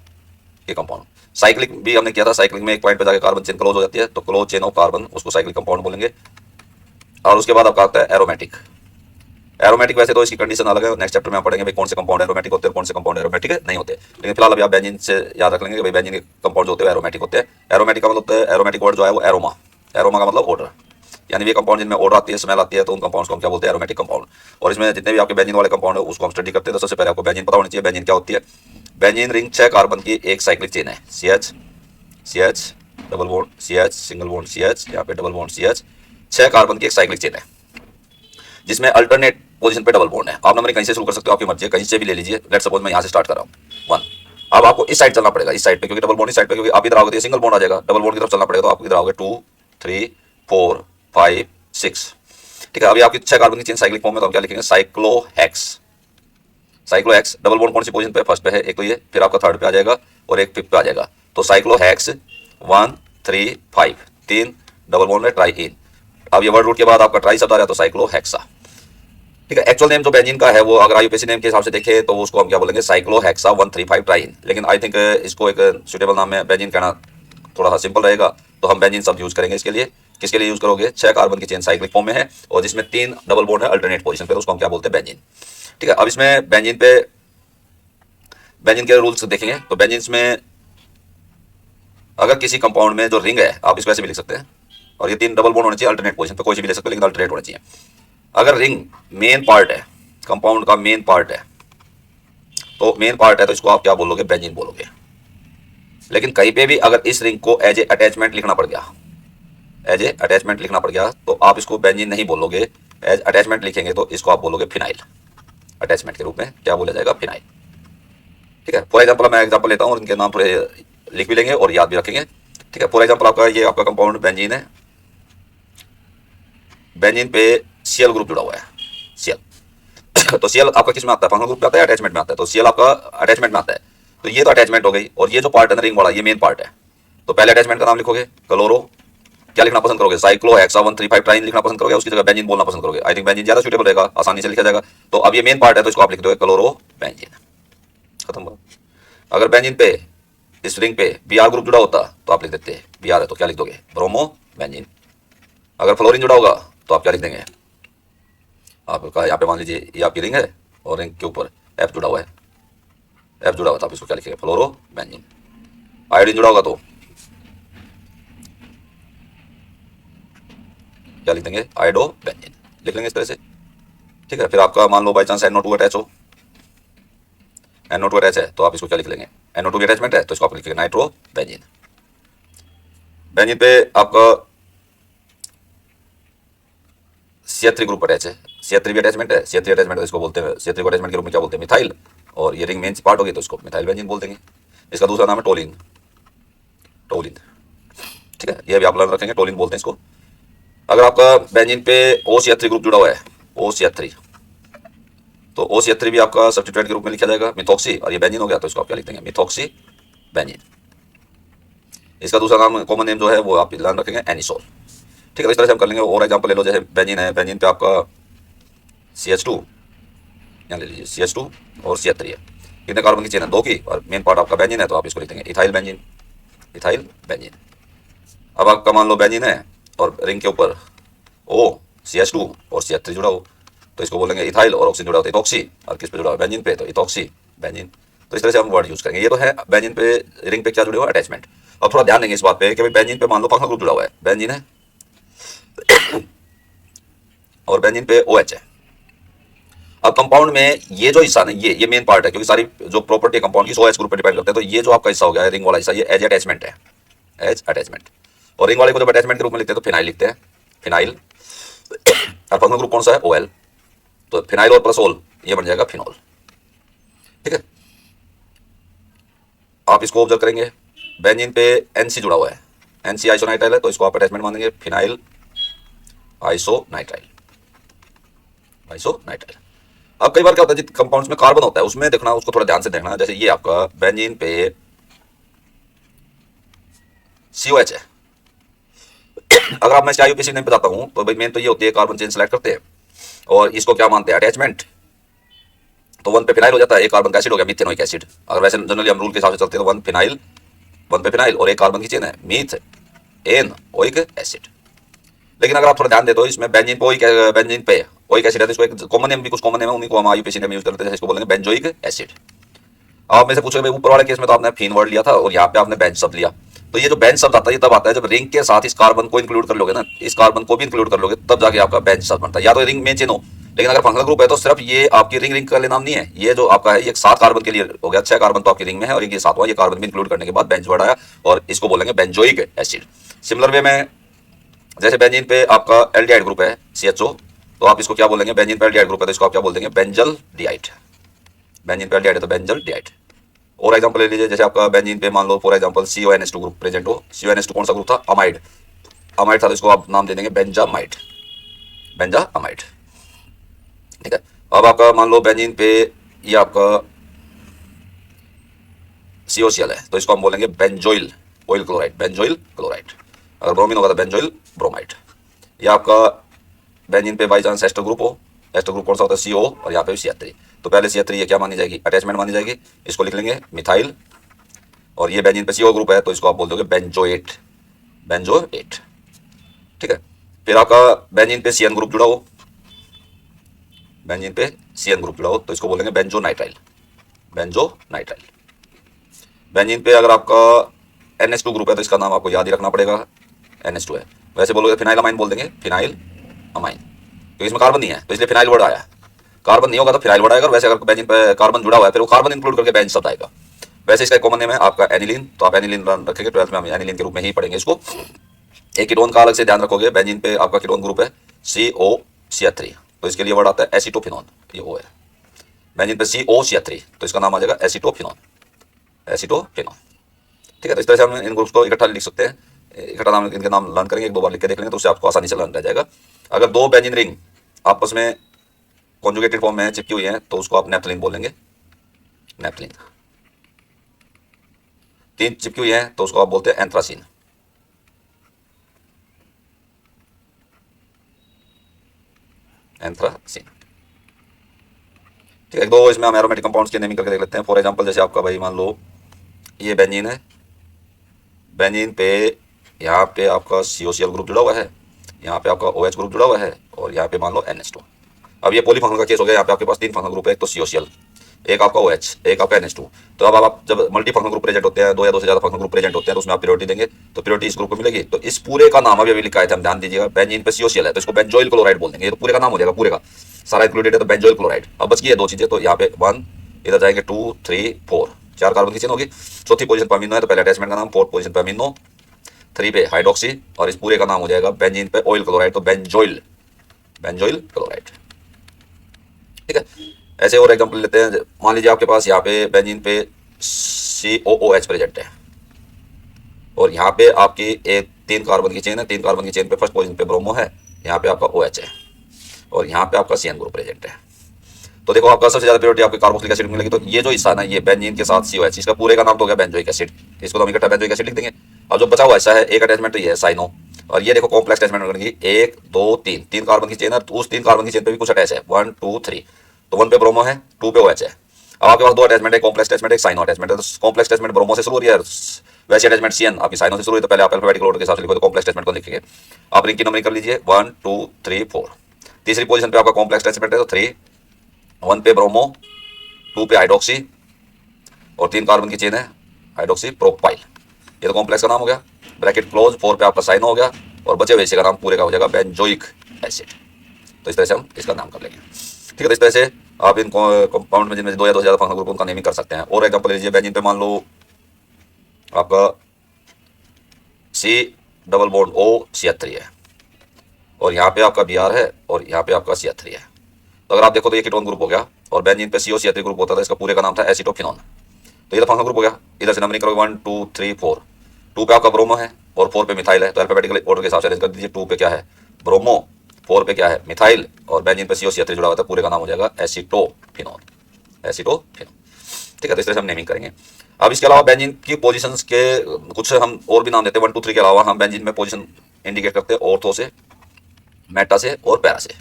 के कंपाउंड। साइक्लिक भी हमने किया था, साइक्लिक में एक पॉइंट पे जाकर कार्बन चेन क्लोज हो जाती है तो क्लोज चेन ऑफ कार्बन, उसको साइक्लिक कंपाउंड बोलेंगे। और उसके बाद आपका आता है एरोमेटिक। एरोमेटिक वैसे तो इसकी कंडीशन अलग है, नेक्स्ट चैप्टर में हम पढ़ेंगे भाई कौन से कंपाउंड एरोमेटिक होते हैं, कौन से कंपाउंड एरोमेटिक नहीं होते, लेकिन फिलहाल अभी आप बेंजीन से याद रख लेंगे कि भाई बेंजीन के कंपाउंड जो होते हैं एरोमेटिक होते हैं। एरोमेटिक का मतलब होता है, एरोमेटिक वर्ड जो है वो एरोमा, एरोमा का मतलब ऑर्डर, यानी वे कंपाउंड जिनमें ऑर्डर आती है, स्मेल आती है, तो उन कंपाउंड्स को हम क्या बोलते हैं, एरोमेटिक कंपाउंड। और इसमें जितने भी आपके बेंजीन वाले कंपाउंड है उसको हम स्टडी करते हैं। तो सबसे पहले आपको बेंजीन पता होनी चाहिए, बेंजीन क्या होती है। बेंजीन रिंग 6 कार्बन की एक साइक्लिक चेन है, CH double bond CH single bond CH, यहाँ पे डबल बॉन्ड CH, 6 कार्बन की एक साइक्लिक चेन है जिसमें अल्टरनेट पोजीशन पे डबल बॉन्ड है। आप नंबर कहीं से शुरू कर सकते हो, आपकी मर्जी है, कहीं से भी ले लीजिए। लेट्स सपोज मैं यहाँ से स्टार्ट कर रहा हूँ 1। अब आपको इस साइड चलना पड़ेगा, इस साइड पे, क्योंकि डबल बॉन्ड इस साइड पे, क्योंकि आप इधर आओगे तो सिंगल बॉन्ड आ जाएगा, डबल बॉन्ड की तरफ चलना पड़ेगा तो आप इधर आओगे 2 3 4 5 6। ठीक है, अभी आपकी 6 कार्बन की चेन साइक्लिक फॉर्म में, तो हम क्या लिखेंगे, साइक्लोहेक्स। साइक्लोहेक्स डबल बॉन्ड कौन सी पोजीशन पे, फर्स्ट पे है, एक तो ये, फिर आपका थर्ड पे आ जाएगा और एक फिफ्थ पे आ जाएगा। तो साइक्लोहेक्स 1 3 5, 3 डबल बॉन्ड है ट्राई। अब ये वर्ड रूट के बाद आपका ट्राई शब्द आ रहा है तो साइक्लोहेक्सा। ठीक है, एक्चुअल नेम जो बेंजीन का है वो अगर आईयूपीएसी नेम के हिसाब से देखें तो उसको हम क्या बोलेंगे, साइक्लोहेक्सा 135 ट्राइन। लेकिन आई थिंक इसको एक सुटेबल नाम में बेंजीन कहना थोड़ा सा सिंपल रहेगा, तो हम बेंजीन शब्द यूज करेंगे इसके लिए। किसके लिए यूज करोगे, 6 कार्बन की चेन साइक्लिक फॉर्म में है और जिसमें 3 डबल बॉन्ड है अल्टरनेट पोजीशन पे, तो उसको हम क्या बोलते हैं, बेंजीन। ठीक है, अब इसमें बेंजीन के रूल्स देखेंगे तो बेंजीन में अगर किसी कंपाउंड में जो रिंग है, आप इसको ऐसे भी लिख सकते हैं, और ये 3 डबल बॉन्ड होने चाहिए अल्टरनेट पोजीशन पे, कोई भी ले सकते हो लेकिन अल्टरनेट होने चाहिए। अगर रिंग मेन पार्ट है, कंपाउंड का मेन पार्ट है, तो मेन पार्ट है तो इसको आप क्या बोलोगे, बेंजीन बोलोगे। लेकिन कहीं पे भी अगर इस रिंग को एज ए अटैचमेंट लिखना पड़ गया, एज ए अटैचमेंट लिखना पड़ गया, तो आप इसको बेंजीन नहीं बोलोगे, एज अटैचमेंट लिखेंगे तो इसको आप बोलोगे फिनाइल। अटैचमेंट के रूप में क्या बोला जाएगा, फिनाइल। ठीक है, फॉर एग्जाम्पल मैं एग्जाम्पल लेता हूँ और इनके नाम थोड़े लिख भी लेंगे और याद भी रखेंगे। ठीक है, फॉर एग्जाम्पल आपका ये आपका कंपाउंड बेंजीन है, बेंजीन पे Cl ग्रुप जुड़ा हुआ है, Cl तो Cl आपका किस में आता है, फंक्शनल ग्रुप में आता है, अटैचमेंट में आता है, तो Cl आपका अटैचमेंट में आता है। तो ये तो अटैचमेंट हो गई, और ये जो पार्ट है रिंग वाला, ये मेन पार्ट है। तो पहले अटैचमेंट का नाम लिखोगे, क्लोरो, क्या लिखना पसंद करोगे, साइक्लोहेक्सा 135 ट्राइन लिखना पसंद करोगे, उसकी जगह बेंजीन बोलना पसंद करोगे। आई थिंक बेंजीन ज्यादा सूटेबल रहेगा, आसानी से लिखा जाएगा। तो अब ये मेन पार्ट है तो इसको आप लिख दोगे क्लोरो बेंजीन, खत्म बात। अगर बेंजीन पे इस रिंग पे Br ग्रुप जुड़ा होता तो आप लिख देते हैं Br है तो क्या लिख दोगे, ब्रोमो बेंजीन। अगर फ्लोरीन जुड़ा होगा तो आप क्या लिख देंगे, आपका यहाँ पे मान लीजिए ये आपकी रिंग है और रिंग के ऊपर F जुड़ा हुआ है, F जुड़ा हुआ था, आप इसको क्या लिखेंगे, फ्लोरो बेंजीन। आयोडीन जुड़ा होगा तो क्या लिख देंगे, आयोडो बेंजीन, लिख लेंगे इस तरह से। ठीक है, फिर आपका मान लो बाई चांस NO2 अटैच हो, NO2 अटैच है तो आप इसको क्या लिख लेंगे, NO2 की अटैचमेंट है तो इसको आप लिख लेंगे नाइट्रो बेंजीन। बेंजीन पे आपका CH3 ग्रुप अटैच है, CH3 भी अटैचमेंट है, CH3 अटैचमेंट है तो इसको बोलते हैं, CH3 को अटैचमेंट के रूप में क्या बोलते हैं, मिथाइल। और ये रिंग मेन पार्ट होगी तो इसको मिथाइल बेंजीन बोल देंगे। इसका दूसरा नाम है टोलिन, टोलिन। ठीक है, ये भी आप लर्न रखेंगे, टोलिन बोलते हैं इसको। अगर आपका बेंजीन पे OCH3 ग्रुप जुड़ा हुआ है, OCH3, तो OCH3 भी आपका सब्स्टिट्यूएंट के रूप में लिखा जाएगा, मिथॉक्सी, और ये बेंजीन हो गया तो इसको आप क्या लिख देंगे, मिथॉक्सी बेंजीन। इसका दूसरा नाम, कॉमन नेम जो है वो आप लर्न रखेंगे, एनिसोल। ठीक है, इस तरह से हम कर लेंगे। और एग्जांपल ले लो, जैसे बेंजीन है, बेंजीन पे आपका CH2, यहाँ ले लीजिए CH2 और CH3 है, कितने कार्बन की चेन है, 2 की, और मेन पार्ट आपका बेंजीन है तो आप इसको लिख देंगे इथाइल बेंजीन, इथाइल बेंजीन। अब आपका मान लो बेंजीन है और रिंग के ऊपर O CH2 और CH3 जुड़ा हो तो इसको बोलेंगे इथाइल, और ऑक्सीजन जुड़ा होता है इथॉक्सी, और किस पे जुड़ा हो, बेंजीन पे, तो इथॉक्सी बेंजीन। तो इस तरह से हम वर्ड यूज करेंगे। ये तो है बेंजीन पे रिंग पे क्या जुड़े हुआ, अटैचमेंट। अब थोड़ा ध्यान देंगे इस बात पे कि भाई बेंजीन पे मान लो फंक्शनल ग्रुप जुड़ा हुआ है, बेंजीन है और बेंजीन पे OH है। अब कंपाउंड में ये जो हिस्सा नहीं, ये मेन पार्ट है, क्योंकि सारी जो प्रॉपर्टी कंपाउंड की OH ग्रुप पे डिपेंड करते हैं। तो ये जो आपका हिस्सा हो गया है, रिंग वाला हिस्सा, ये एज अटैचमेंट है, एज अटैचमेंट। और रिंग वाले को जब अटैचमेंट के रूप में लिखते हैं तो फिनाइल लिखते हैं, फिनाइल। और फंक्शनल ग्रुप कौन सा है, OL, तो फिनाइल और प्लस ओल ये बन जाएगा फिनॉल। ठीक है, आप इसको ऑब्जर्व करेंगे, बेंजीन पे एनसी जुड़ा हुआ है, एनसी आइसोनाइट्राइल है, तो इसको आप अटैचमेंट मानेंगे फिनाइल आइसोनाइट्राइल, आइसोनाइट्राइल। अब कई बार क्या होता है, जिन कंपाउंड्स में कार्बन होता है उसमें देखना, उसको थोड़ा ध्यान से देखना। जैसे ये आपका बेंजीन पे COH है, अगर आप मैं इसके IUPAC नेम पे जाता हूं तो भाई मेन तो ये होती है, कार्बन चेन सेलेक्ट करते हैं और इसको क्या मानते हैं, अटैचमेंट। तो 1 पे फिनाइल हो जाता है, एक कार्बन का एसिड हो गया मीथेनोइक एसिड। अगर वैसे जनरली हम रूल के हिसाब से चलते हैं तो 1 फिनाइल, 1 पे फिनाइल और एक कार्बन की चेन है मीथ एन ओइक एसिड। लेकिन अगर आप थोड़ा ध्यान दे तो इसमें बेंजीन पे बेंजीन पे ओइक एसिड है, तो इसको एक कॉमन नेम भी, कुछ कॉमन नेम है, उन्हीं को हम IUPAC नेम यूज करते हैं, इसको बोलेंगे बेंजोइक एसिड। आप में से पूछोगे ऊपर वाले केस में तो आपने फीन वर्ड लिया था और यहाँ पे आपने बेंच शब्द लिया। तो ये जो बेंच शब्द आता है ये तब आता है जब रिंग के साथ इस कार्बन को इंक्लूड कर लोगे ना, इस कार्बन को भी इंक्लूड कर लोगे, तब जाके आपका बेंच शब्द बनता है। या तो रिंग में चेन हो, लेकिन अगर फंक्शनल ग्रुप है तो सिर्फ ये आपकी रिंग रिंग का नाम नहीं है, ये जो आपका है ये 7 कार्बन के लिए हो गया, 6 कार्बन तो आपकी रिंग में है और ये 7वां, ये कार्बन भी इंक्लूड करने के बाद बेंच वर्ड आया और इसको बोलेंगे बेंजोइक एसिड। सिमिलर वे में जैसे बेंजीन पे आपका एल्डिहाइड ग्रुप है CHO, तो आप इसको क्या बोलेंगे, बेंजीन पे एल्डिहाइड ग्रुप है तो इसको आप क्या बोल देंगे, बेंजल डिहाइड। बेंजीन पे एल्डिहाइड है तो बेंजल डिहाइड। और एग्जांपल ले लीजिए, जैसे आपका बेंजीन पे मान लो for example CONH2 group present हो, CONH2 कौन सा ग्रुप था, अमाइड, अमाइड था, तो इसको आप नाम दे देंगे बेंजामाइड, बेंजामाइड। ठीक है, अब आपका मान लो बेंजीन पे ये आपका COCl है, तो इसको हम बोलेंगे benzoyl oil chloride, benzoyl chloride. अगर ब्रोमीन होगा तो बेंजोइल ब्रोमाइड। ये आपका बेंजीन पे बाई चांस एस्टर ग्रुप हो, एस्टर ग्रुप कौन सा होता है, CO, और यहाँ पे भी CH3, तो पहले CH3 ये क्या मानी जाएगी, अटैचमेंट मानी जाएगी, इसको लिख लेंगे मिथाइल। और ये बेंजीन पे CO ग्रुप है तो इसको आप बोल दोगे बेंजोएट, बेंजोएट। ठीक है, फिर आपका बेंजीन पे CN ग्रुप जुड़ा हो, बेंजीन पे CN ग्रुप जुड़ा हो तो इसको बोलेंगे बेंजोनाइट्राइल, बेंजोनाइट्राइल। बेंजीन पे अगर आपका NH2 ग्रुप है तो इसका नाम आपको याद ही रखना पड़ेगा, NH2 है। वैसे बोलोगे फिनाइल अमाइन बोल देंगे, फिनाइल अमाइन, क्योंकि इसमें कार्बन नहीं है तो इसलिए फिनाइल वर्ड आया, कार्बन नहीं होगा तो फिनाइल वर्ड आएगा। वैसे अगर बेंजीन पे कार्बन जुड़ा हुआ है फिर वो कार्बन इंक्लूड करके बेंज शब्द आएगा। वैसे इसका कॉमन नेम है आपका एनिलीन, तो आप एनिलीन रखेंगे, 12th में हम एनिलीन के रूप में ही पढ़ेंगे इसको। एक कीटोन का अलग से ध्यान रखोगे, बेंजीन पे आपका कीटोन ग्रुप है COCH3, तो इसके लिए वर्ड आता है एसीटोफिनोन, ये O है। बेंजीन पे COCH3 तो इसका नाम आ जाएगा एसीटोफिनोन, एसीटोफिनोन। ठीक है, तो इस तरह से हम इन ग्रुप्स को इकट्ठा लिख सकते हैं, इकट्ठा नाम इनके नाम लर्न करेंगे, 1-2 बार लिख के देख लेंगे तो उससे आपको आसानी से लर्न रह जाएगा। अगर 2 बेंजीन रिंग आपस में कॉन्जुगेटेड फॉर्म में चिपकी हुई है तो उसको आप नेप्थलीन बोलेंगे, नेप्थलीन। 3 चिपकी हुई है तो उसको आप बोलते हैं एंथ्रासीन, एंथ्रासीन। ठीक है, 2 इसमें हम एरोमेटिक कंपाउंड्स की नेमिंग करके देख लेते हैं। फॉर एग्जांपल जैसे आपका भाई मान लो ये बेंजीन है, बेंजीन पे यहाँ पे आपका COCl ग्रुप जुड़ा हुआ है, यहाँ पे आपका OH ग्रुप जुड़ा हुआ है और यहाँ पे मान लो NH2। अब ये पॉलीफंक्शनल का केस हो गया, यहाँ पे आपके पास 3 फंक्शनल ग्रुप है, एक तो COCl, एक आपका OH, एक आपका NH2। तो अब आप जब मल्टी फंक्शनल ग्रुप प्रेजेंट होते हैं, 2 या 2 से ज्यादा फंक्शनल ग्रुप प्रेजेंट होते हैं तो उसमें आप प्रायोरिटी देंगे, तो प्रायोरिटी इस ग्रुप को मिलेगी। तो इस पूरे का नाम अभी लिखा है, हम ध्यान दीजिएगा, बेंजीन पे COCl है तो इसको बेंजोइल क्लोराइड बोल देंगे, ये तो पूरे का नाम हो जाएगा, पूरे का सारा इंक्लूडेड है तो बेंजोइल क्लोराइड। अब बच गई है 2 चीजें, तो यहाँ पे 1 इधर जाएंगे, 2 3 4, 4 कार्बन की चेन होगी। चौथी पोजीशन पर अमीनो है तो पहले अटैचमेंट का नाम, 4th पोजीशन पर अमीनो, 3 पे हाइड्रोक्सी और इस पूरे का नाम हो जाएगा बेंजीन पे ऑयल क्लोराइड, तो बेंजोइल, बेंजोइल क्लोराइड। ठीक है, ऐसे और एग्जांपल लेते हैं। मान लीजिए आपके पास यहाँ पे बेंजीन पे COOH प्रेजेंट है और यहाँ पे आपकी एक 3 कार्बन की चेन है, 3 कार्बन की चेन पे फर्स्ट पोजीशन पे ब्रोमो है, यहाँ पे आपका OH है और यहाँ पे आपका CN ग्रुप प्रेजेंट है। तो देखो आपका सबसे ज्यादा प्रायोरिटी आपकी कार्बोक्सिलिक एसिड मिलेगी। तो ये जो हिस्सा है ना, ये बेंजीन के साथ COH, इसका पूरे का नाम तो हो गया बेंजोइक एसिड, इसको तो हम इकट्ठा बेंजोइक एसिड लिख देंगे। और जो बचा हुआ हिस्सा है, एक अटैचमेंट तो ये है साइनो, और ये देखो कॉम्प्लेक्स अटैचमेंट बनेगी, 1 2 3, 3 कार्बन की चेन है, उस 3 कार्बन की चेन पे भी कुछ अटैच है, 1 2 3, तो 1 पे ब्रोमो है, 2 पे OH है। अब आपके पास 2 अटैचमेंट है, कॉम्प्लेक्स अटैचमेंट, एक साइनो अटैचमेंट है। तो कॉम्प्लेक्स अटैचमेंट ब्रोमो से शुरू हो रही है, वैसे अटैचमेंट CN आपकी साइनो से शुरू हुई, तो पहले आप अल्फाबेटिक ऑर्डर के हिसाब से लिखो, तो कॉम्प्लेक्स अटैचमेंट को लिखेंगे। आप रिंग की नंबरिंग कर लीजिए, 1 2 3 4। तीसरी पोजीशन पे आपका कॉम्प्लेक्स अटैचमेंट है तो 3, 1 पे ब्रोमो, 2 पे हाइड्रोक्सी और 3 कार्बन की चेन है, हाइड्रोक्सी प्रोपाइल, ये तो कॉम्प्लेक्स का नाम हो गया, ब्रैकेट क्लोज, 4 पे आपका साइनो हो गया और बचे हुए हिस्से का नाम पूरे का हो जाएगा बेंजोइक एसिड। तो इस तरह से हम इसका नाम कर लेंगे। ठीक है, तो इस तरह से आप इन कंपाउंड में जिनमें 2 या 2 से ज्यादा फंक्शनल ग्रुप उनका नेमिंग कर सकते हैं। और एग्जांपल लीजिए, बेंजीन पे मान लो आपका C डबल बॉन्ड OCH3 है और यहाँ पे आपका Br है और यहाँ पे आपका CH3 है। तो अगर आप देखो तो ये कीटोन ग्रुप हो गया, और बेंजीन पे CO ग्रुप होता था, इसका पूरे का नाम था एसिटोफिनोन। तो ये तो फंक्शनल ग्रुप हो गया। इधर से नंबरिंग करोगे 1 2 3 4। 2 पे आपका ब्रोमो है और 4 पे मिथाइल है, तो अल्फाबेटिकल ऑर्डर के हिसाब से अरेंज कर दीजिए। 2 पे क्या है ब्रोमो, 4 पे क्या है मिथाइल, और बेंजीन पे CO जुड़ा हुआ था, पूरे का नाम हो जाएगा एसिटोफिनोन। एसिटोफिनोन, ठीक है। तो इस तरह से हम नेमिंग करेंगे। अब इसके अलावा बेंजीन की पोजीशंस के कुछ हम और भी नाम देते हैं। 1 2 3 के अलावा हम बेंजीन में पोजीशन इंडिकेट करते हैं ऑर्थो से, मेटा से और पैरा से।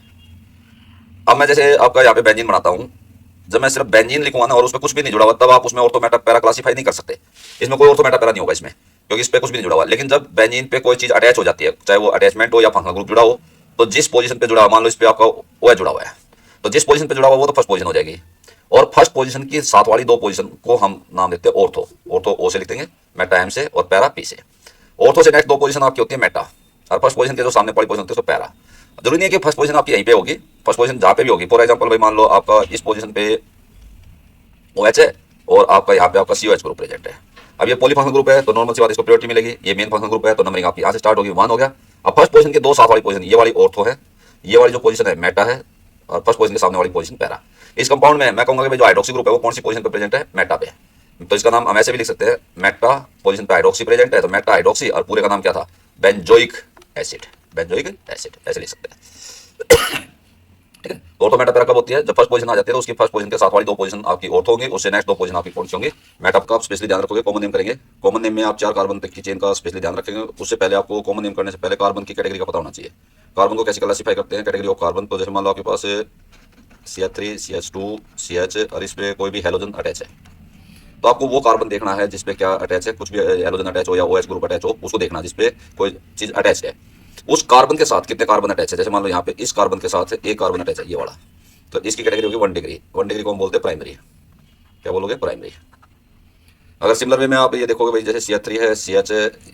अब मैं जैसे आपका यहाँ पे बेंजीन बनाता हूँ, जब मैं सिर्फ बेंजीन लिखूंगा ना और उसमें कुछ भी नहीं जुड़ा हुआ, तब आप उसमें ऑर्थो मेटा पैरा क्लासीफाई नहीं कर सकते। इसमें कोई ऑर्थो मेटा पैरा नहीं होगा इसमें, क्योंकि इस पे कुछ भी नहीं जुड़ा हुआ। लेकिन जब बेंजीन पे कोई चीज अटैच हो जाती है, चाहे वो अटैचमेंट हो या फंक्शनल ग्रुप जुड़ा हो, तो जिस पोजीशन पे जुड़ा हुआ, मान लो इस पे आपका OH जुड़ा हुआ है, तो जिस पोजीशन पे जुड़ा हुआ वो तो फर्स्ट पोजीशन हो जाएगी, और फर्स्ट पोजीशन की साथ वाली दो पोजीशन को हम नाम देते हैं ऑर्थो। ऑर्थो O से लिख देंगे, मेटा M से, और पैरा P से। ऑर्थो से नेक्स्ट दो पोजीशन आपकी होती है मेटा, और फर्स्ट पोजीशन के जो सामने वाली पोजीशन होती है उसको पैरा। जरूरी नहीं है कि फर्स्ट पोजीशन आपकी यहीं पे होगी, फर्स्ट पोजीशन जहाँ पे भी होगी। फॉर एग्जाम्पल भाई मान लो आपका इस पोजीशन पे OH है और आपका यहाँ पे आपका COH ग्रुप प्रेजेंट है। अब ये पॉलीफंक्शनल ग्रुप है तो नॉर्मल सी बात इसको प्रायोरिटी मिलेगी। ये मेन फंक्शनल ग्रुप है तो नंबरिंग आपकी यहाँ से स्टार्ट होगी, 1 हो गया। अब फर्स्ट पोजीशन के दो साथ वाली पोजीशन, ये वाली ऑर्थो है, ये वाली जो पोजीशन है मेटा है, और फर्स्ट पोजीशन के सामने वाली पोजीशन पैरा। इस कंपाउंड में मैं कहूंगा कि जो हाइड्रोक्सी ग्रुप है वो कौन सी पोजीशन पे प्रेजेंट है, मेटा पे। तो इसका नाम हम ऐसे भी लिख सकते हैं, मेटा पोजीशन पे हाइड्रोक्सी प्रेजेंट है, तो मेटा हाइड्रोक्सी, और पूरे का नाम क्या था, बेंजोइक एसिड। बेंजोइक एसिड ऐसे लिख सकते हैं, ठीक है। ऑर्थो मेटा पैरा कब होती है, जब फर्स्ट पोजीशन आ जाती है तो उसकी फर्स्ट पोजीशन के साथ वाली दो पोजीशन आपकी ऑर्थो होंगी, उससे नेक्स्ट दो पोजीशन आपकी कौन सी होंगी, मेटा का। आप स्पेशली ध्यान रखोगे, कॉमन नेम करेंगे। कॉमन नेम में आप 4 कार्बन तक की चेन का स्पेशली ध्यान रखेंगे। उससे पहले आपको कॉमन नेम करने से पहले कार्बन की कैटेगरी का पता होना चाहिए। कार्बन को कैसे क्लासीफाई करते हैं, कैटेगरी ऑफ कार्बन। तो जैसे मान लो आपके पास CH3 CH2 CH, और इस पे कोई भी हेलोजन अटैच है, तो आपको वो कार्बन देखना है जिसपे क्या अटैच है, कुछ भी हेलोजन अटैच हो या OH ग्रुप अटैच हो, उसको देखना जिसपे कोई चीज अटैच है। उस कार्बन के साथ कितने कार्बन अटैच है, जैसे मान लो यहाँ पे इस कार्बन के साथ एक कार्बन अटैच है, ये वाला, तो इसकी कैटेगरी होगी 1 डिग्री। 1 डिग्री को हम बोलते हैं प्राइमरी। क्या बोलोगे, प्राइमरी। अगर सिमिलर वे में आप ये देखोगे भाई, जैसे CH3 है, CH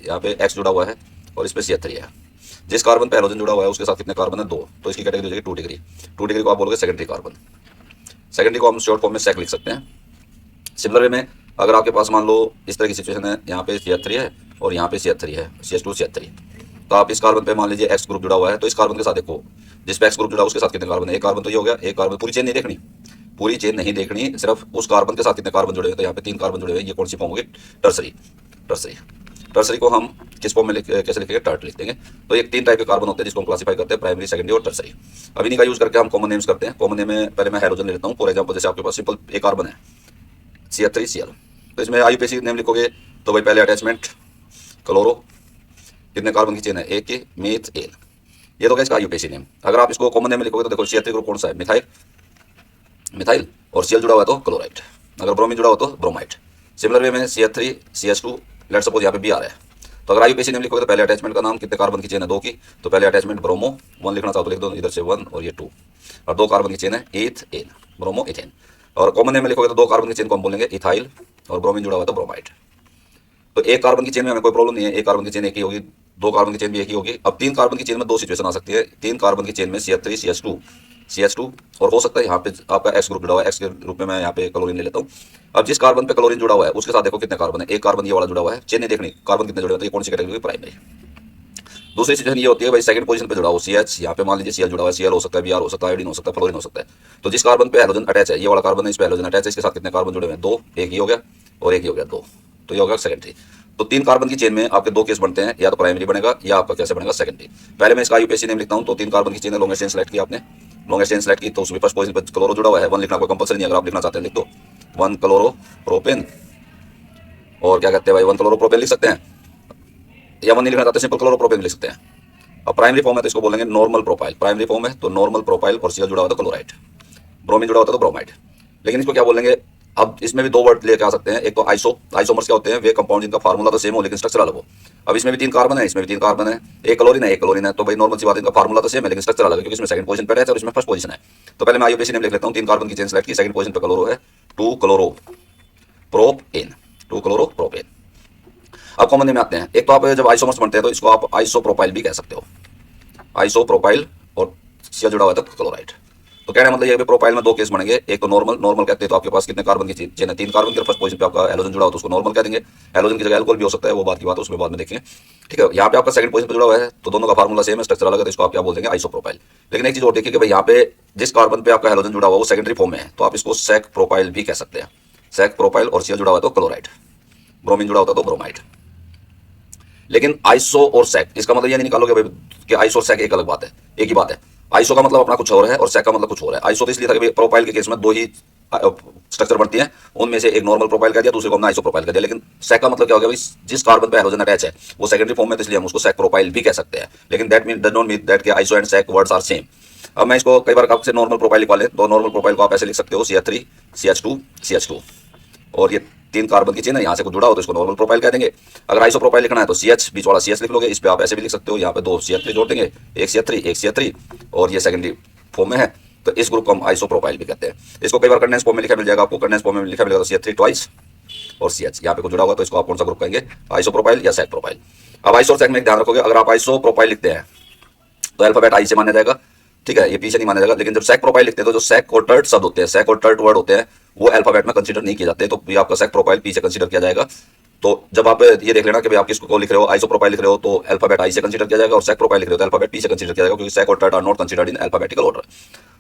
यहाँ पे X जुड़ा हुआ है और इस पे CH3 है, जिस कार्बन पे हेलोजन जुड़ा हुआ है उसके साथ कितने कार्बन है, 2, तो इसकी कैटेगरी हो जाएगी 2 डिग्री। 2 डिग्री को आप बोलोगे सेकेंडरी कार्बन। सेकेंडरी को हम शॉर्ट फॉर्म में सेक लिख सकते हैं। सिमिलर वे में अगर आपके पास मान लो इस तरह की सिचुएशन है, यहाँ पे CH3 है और यहाँ पे CH3 है, CH2 CH3, तो आप इस कार्बन पे मान लीजिए X ग्रुप जुड़ा हुआ है, तो इस कार्बन के साथ देखो जिस पे X ग्रुप जुड़ा है उसके साथ कितने कार्बन है, एक कार्बन तो ये हो गया, एक कार्बन। पूरी चेन नहीं देखनी, पूरी चेन नहीं देखनी, सिर्फ उस कार्बन के साथ कितने कार्बन जुड़े हुए, तो यहाँ पे 3 कार्बन जुड़े हुए। ये कौन सी फॉर्म होगी, टर्सरी। टर्सरी, टर्सरी को हम किस फॉर्म में कैसे लिखेंगे, टर्ट लिख देंगे। तो ये 3 टाइप के कार्बन होते हैं जिसको हम क्लासीफाई करते हैं, प्राइमरी, सेकेंडरी और टर्सरी। अब इन्हीं का यूज करके हम कॉमन नेम्स करते हैं। कॉमन नेम में पहले मैं हेलोजन ले लेता हूँ। फॉर एग्जाम्पल जैसे आपके पास सिंपल एक कार्बन है CH3Cl, तो इसमें IUPAC नेम लिखोगे तो भाई पहले अटैचमेंट क्लोरो, कितने कार्बन की चेन है, एक की, मीथ एल, ये तो क्या इसका IUPAC नेम। अगर आप इसको कॉमन नेम में लिखोगे तो देखो CH3 ग्रुप कौन सा है, मिथाइल, मिथाइल, और Cl जुड़ा हुआ है तो क्लोराइड, अगर ब्रोमीन जुड़ा हुआ तो ब्रोमाइड। सिमिलर वे में CH3 CH2, लेट्स सपोज यहाँ पे B आ रहा है, तो अगर IUPAC नेम लिखोगे तो पहले अटैचमेंट का नाम, कितने कार्बन की चेन है, 2 की, तो पहले अटैचमेंट ब्रोमो, 1 लिखना चाहो तो लिख दो, इधर से 1 और ये 2, और 2 कार्बन की चेन है एथ एन, ब्रोमो इथेन। और कॉमन नेम में लिखोगे तो 2 कार्बन की चेन को हम बोलेंगे इथाइल, और ब्रोमीन जुड़ा हुआ तो ब्रोमाइड। तो एक कार्बन की चेन में हमें कोई प्रॉब्लम नहीं है, एक कार्बन की चेन एक ही होगी, 2 कार्बन की चेन भी एक ही होगी। अब 3 कार्बन की चेन में 2 सिचुएशन आ सकती है। 3 कार्बन की चेन में CH3 CH2 और हो सकता है यहाँ पे आपका X ग्रुप जुड़ा हुआ है, X के रूप में मैं यहाँ पे क्लोरीन ले लेता हूँ। अब जिस कार्बन पे क्लोरीन जुड़ा हुआ है उसके साथ देखो कितने कार्बन है, एक कार्बन ये वाला जुड़ा हुआ है, चेन नहीं देखनी, कार्बन कितने जुड़े होते हैं, ये कौन सी कैटेगरी, प्राइमरी। दूसरी सिचुएशन ये होती है भाई सेकंड पोजीशन पे जुड़ा हो CH, यहाँ पे मान लीजिए Cl जुड़ा हुआ है, Cl हो सकता है, Br हो सकता है, आयोडीन हो सकता है, फ्लोरीन हो सकता है। तो जिस कार्बन पे हेलोजन अटैच है, ये वाला कार्बन है, इस पे हेलोजन अटैच है, इसके साथ कितने कार्बन जुड़े हुए हैं, 2, एक ही हो गया और एक ही हो गया 2, तो ये हो गया सेकेंडरी। तो 3 कार्बन की चेन में आपके 2 केस बनते हैं, या तो प्राइमरी बनेगा या आपका कैसे बनेगा, सेकेंडरी। पहले मैं इसका IUPAC नेम लिखता हूँ। तो 3 कार्बन की चेन है, लॉन्गेस्ट चेन सेलेक्ट की आपने, लॉन्गेस्ट चेन सेलेक्ट की, तो उसमें फर्स्ट पोजीशन पर क्लोरो जुड़ा हुआ है, 1 लिखना कोई कंपल्सरी नहीं, अगर आप लिखना चाहते हैं लिख दो 1 क्लोरो प्रोपेन, और क्या कहते हैं भाई 1 क्लोरो प्रोपेन लिख सकते हैं, या 1 नहीं लिखना चाहते सिंपल क्लोरो प्रोपेन लिख सकते हैं। अब प्राइमरी फॉर्म है तो इसको बोलेंगे नॉर्मल प्रोपाइल, प्राइमरी फॉर्म है तो नॉर्मल प्रोपाइल, और Cl जुड़ा होता है तो क्लोराइड, ब्रोमीन जुड़ा होता है तो ब्रोमाइड। लेकिन इसको क्या बोलेंगे, अब इसमें भी 2 वर्ड लेके आ सकते हैं, एक तो आइसोमर्स क्या होते हैं, वे कंपाउंड जिनका फार्मूला तो सेम हो लेकिन स्ट्रक्चर अलग हो। अब इसमें भी 3 कार्बन है, इसमें भी 3 कार्बन है, एक क्लोरीन है, एक क्लोरीन है, तो भाई नॉर्मल सी बात है, इनका फार्मूला तो सेम है लेकिन स्ट्रक्चर अलग है, क्योंकि इसमें सेकंड पोजीशन पे है और इसमें फर्स्ट पोजीशन है। तो पहले मैं IUPAC नेम लिख लेता हूँ। 3 कार्बन की चेन सेलेक्ट की, सेकंड पोजीशन पे क्लोरो है, 2 क्लोरो प्रोपेन, 2 क्लोरो प्रोपेन। अब कॉमन नेम में आते हैं। एक तो आप जब आइसोमर्स बनते हैं तो इसको आप आइसोप्रोपाइल भी कह सकते हो, आइसोप्रोपाइल, और Cl जुड़ा हुआ है तो क्लोराइड। तो कहने मतलब ये है प्रोपाइल में 2 केस बनेंगे, एक तो नॉर्मल कहते हैं, तो आपके पास कितने कार्बन की चेन है, 3 कार्बन की, फर्स्ट पोजीशन पे आपका हेलोजन जुड़ा हो तो उसको नॉर्मल कह देंगे। हेलोजन की जगह अल्कोहल भी हो सकता है, वो बात की बात है, उसमें बाद में देखेंगे, ठीक है। यहाँ पे आपका सेकंड पोजीशन पे जुड़ा हुआ है तो दोनों का फार्मूला सेम है, स्ट्रक्चर अलग है, तो इसको आप क्या बोल देंगे, आइसोप्रोपाइल। लेकिन एक चीज और देखिए कि भाई यहाँ पे जिस कार्बन पे आपका हेलोजन जुड़ा हुआ वो सेकेंडरी फॉर्म में है तो आप इसको सेक प्रोपाइल भी कह सकते हैं। सेक प्रोपाइल और सीएल जुड़ा हुआ है तो क्लोराइड, ब्रोमीन जुड़ा होता है तो ब्रोमाइड। लेकिन आइसो और सेक, इसका मतलब ये नहीं निकालोगे भाई कि आइसो और सेक एक अलग बात है, एक ही बात है। आइसो का मतलब अपना कुछ और है और सेक का मतलब कुछ और है। आइसो तो इसलिए था कि प्रोपाइल के केस में दो ही स्ट्रक्चर बनती हैं, उनमें से एक नॉर्मल प्रोपाइल कह दिया, दूसरे को हमने आइसो प्रोपाइल कह दिया। लेकिन सेक का मतलब क्या हो गया भाई, जिस कार्बन पे हाइड्रोजन अटैच है वो सेकेंडरी फॉर्म में, तो इसलिए हम उसको सेक प्रोपाइल भी कह सकते हैं। लेकिन that mean does not mean that कि iso and sec words are same. अब मैं इसको कई बार आपसे नॉर्मल प्रोपाइल लिखवा लें तो नॉर्मल प्रोपाइल को आप ऐसे लिख सकते हो CH3 CH2 CH2, और ये 3 कार्बन की चेन है, यहाँ से कुछ जुड़ा हो तो इसको नॉर्मल प्रोपाइल कह देंगे। अगर आइसो प्रोपाइल लिखना है तो CH बीच वाला CH लिख लोगे, इस पे आप ऐसे भी लिख सकते हो, यहाँ पे 2 CH3 जोड़ देंगे, एक CH3 और ये सेकेंडरी फॉर्म में है तो इस ग्रुप को हम आइसो प्रोपाइल भी कहते हैं। इसको कई बार कंडेंस फॉर्म में लिखा मिल जाएगा आपको, कंडेंस फॉर्म में लिखा मिलेगा तो CH3 ट्वाइस और CH यहाँ पे कुछ जुड़ा हुआ तो इसको आप कौन सा ग्रुप कहेंगे, आइसो प्रोपाइल या सेक प्रोपाइल। अब आइसो और सेक में एक ध्यान रखोगे, अगर आप आइसो प्रोपाइल लिखते हैं तो अल्फाबेट आई से माना जाएगा, ठीक है, ये पी से नहीं माना जाएगा। लेकिन जब सेक प्रोपाइल लिखते हैं तो जो सेक और टर्ट शब्द होते हैं, सेक और टर्ट वर्ड होते हैं, वो अल्फाबेट में कंसीडर नहीं किए जाते, तो ये आपका सेक प्रोपाइल पी से कंसीडर किया जाएगा। तो जब आप ये देख लेना कि भाई आप किसको लिख रहे हो, आइसो प्रोपाइल लिख रहे हो तो अल्फाबेट आई से कंसीडर किया जाएगा, और सेक प्रोपाइल लिख रहे हो तो अल्फाबेट पी से कंसीडर किया जाएगा, क्योंकि सेक और tert are not considered in alphabetical order.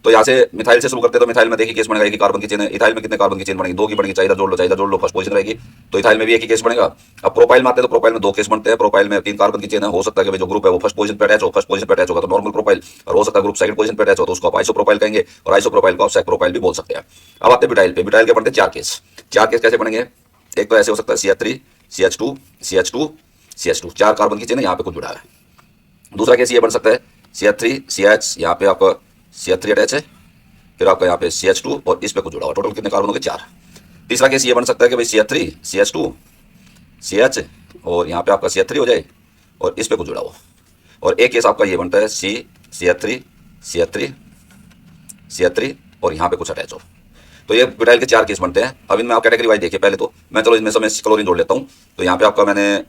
तो यहाँ से मिथाइल से शुरू करते हैं तो मिथाइल में देखिए केस बनेगा, एक ही कार्बन की चेन है। इथाइल में कितने कार्बन की चेन बनेगी, 2 की बनेगी, चाहिए जोड़ लो, फर्स्ट पोजीशन रहेगी, तो इथाइल में भी एक ही केस बनेगा। अब प्रोपाइल में आते हैं तो प्रोपाइल में 2 केस बनते हैं। प्रोपाइल में 3 कार्बन की चेन है, हो सकता है कि जो ग्रुप है वो फर्स्ट पोजीशन पे अटैच हो, फर्स्ट पोजीशन पे अटैच होगा तो नॉर्मल प्रोपाइल, और हो सकता है ग्रुप सेकंड पोजीशन पे अटैच हो तो उसको आप आइसो प्रोपाइल कहेंगे, और आइसो प्रोपाइल को आप सेक प्रोपाइल भी बोल सकते हैं। अब आते हैं ब्यूटाइल पे। ब्यूटाइल के बनते हैं 4 केस। 4 केस कैसे बनेंगे, एक तो ऐसे हो सकता है CH3 CH2 CH2 CH2, 4 carbon की चेन है, यहाँ पे कुछ जुड़ा है। दूसरा केस ये बन सकता है CH3 CH, यहाँ पे आपका CH3 अटैच है, फिर आपका यहाँ पे CH2 और इस पे कुछ जुड़ा हुआ, टोटल कितने कार्बन हो गए, 4। तीसरा केस ये बन सकता है कि भाई CH3 CH2 CH और यहाँ पे आपका CH3 हो जाए और इस पे कुछ जुड़ा हो। और एक केस आपका ये बनता है CH3 CH3 CH3 और यहाँ पे कुछ अटैच हो। तो ये ब्यूटाइल के 4 केस बनते हैं। अब इनमें आप कैटेगरी वाइज देखिए, पहले तो मैं चलो इसमें से क्लोरीन जोड़ लेता हूँ। तो यहाँ पे आपका मैंने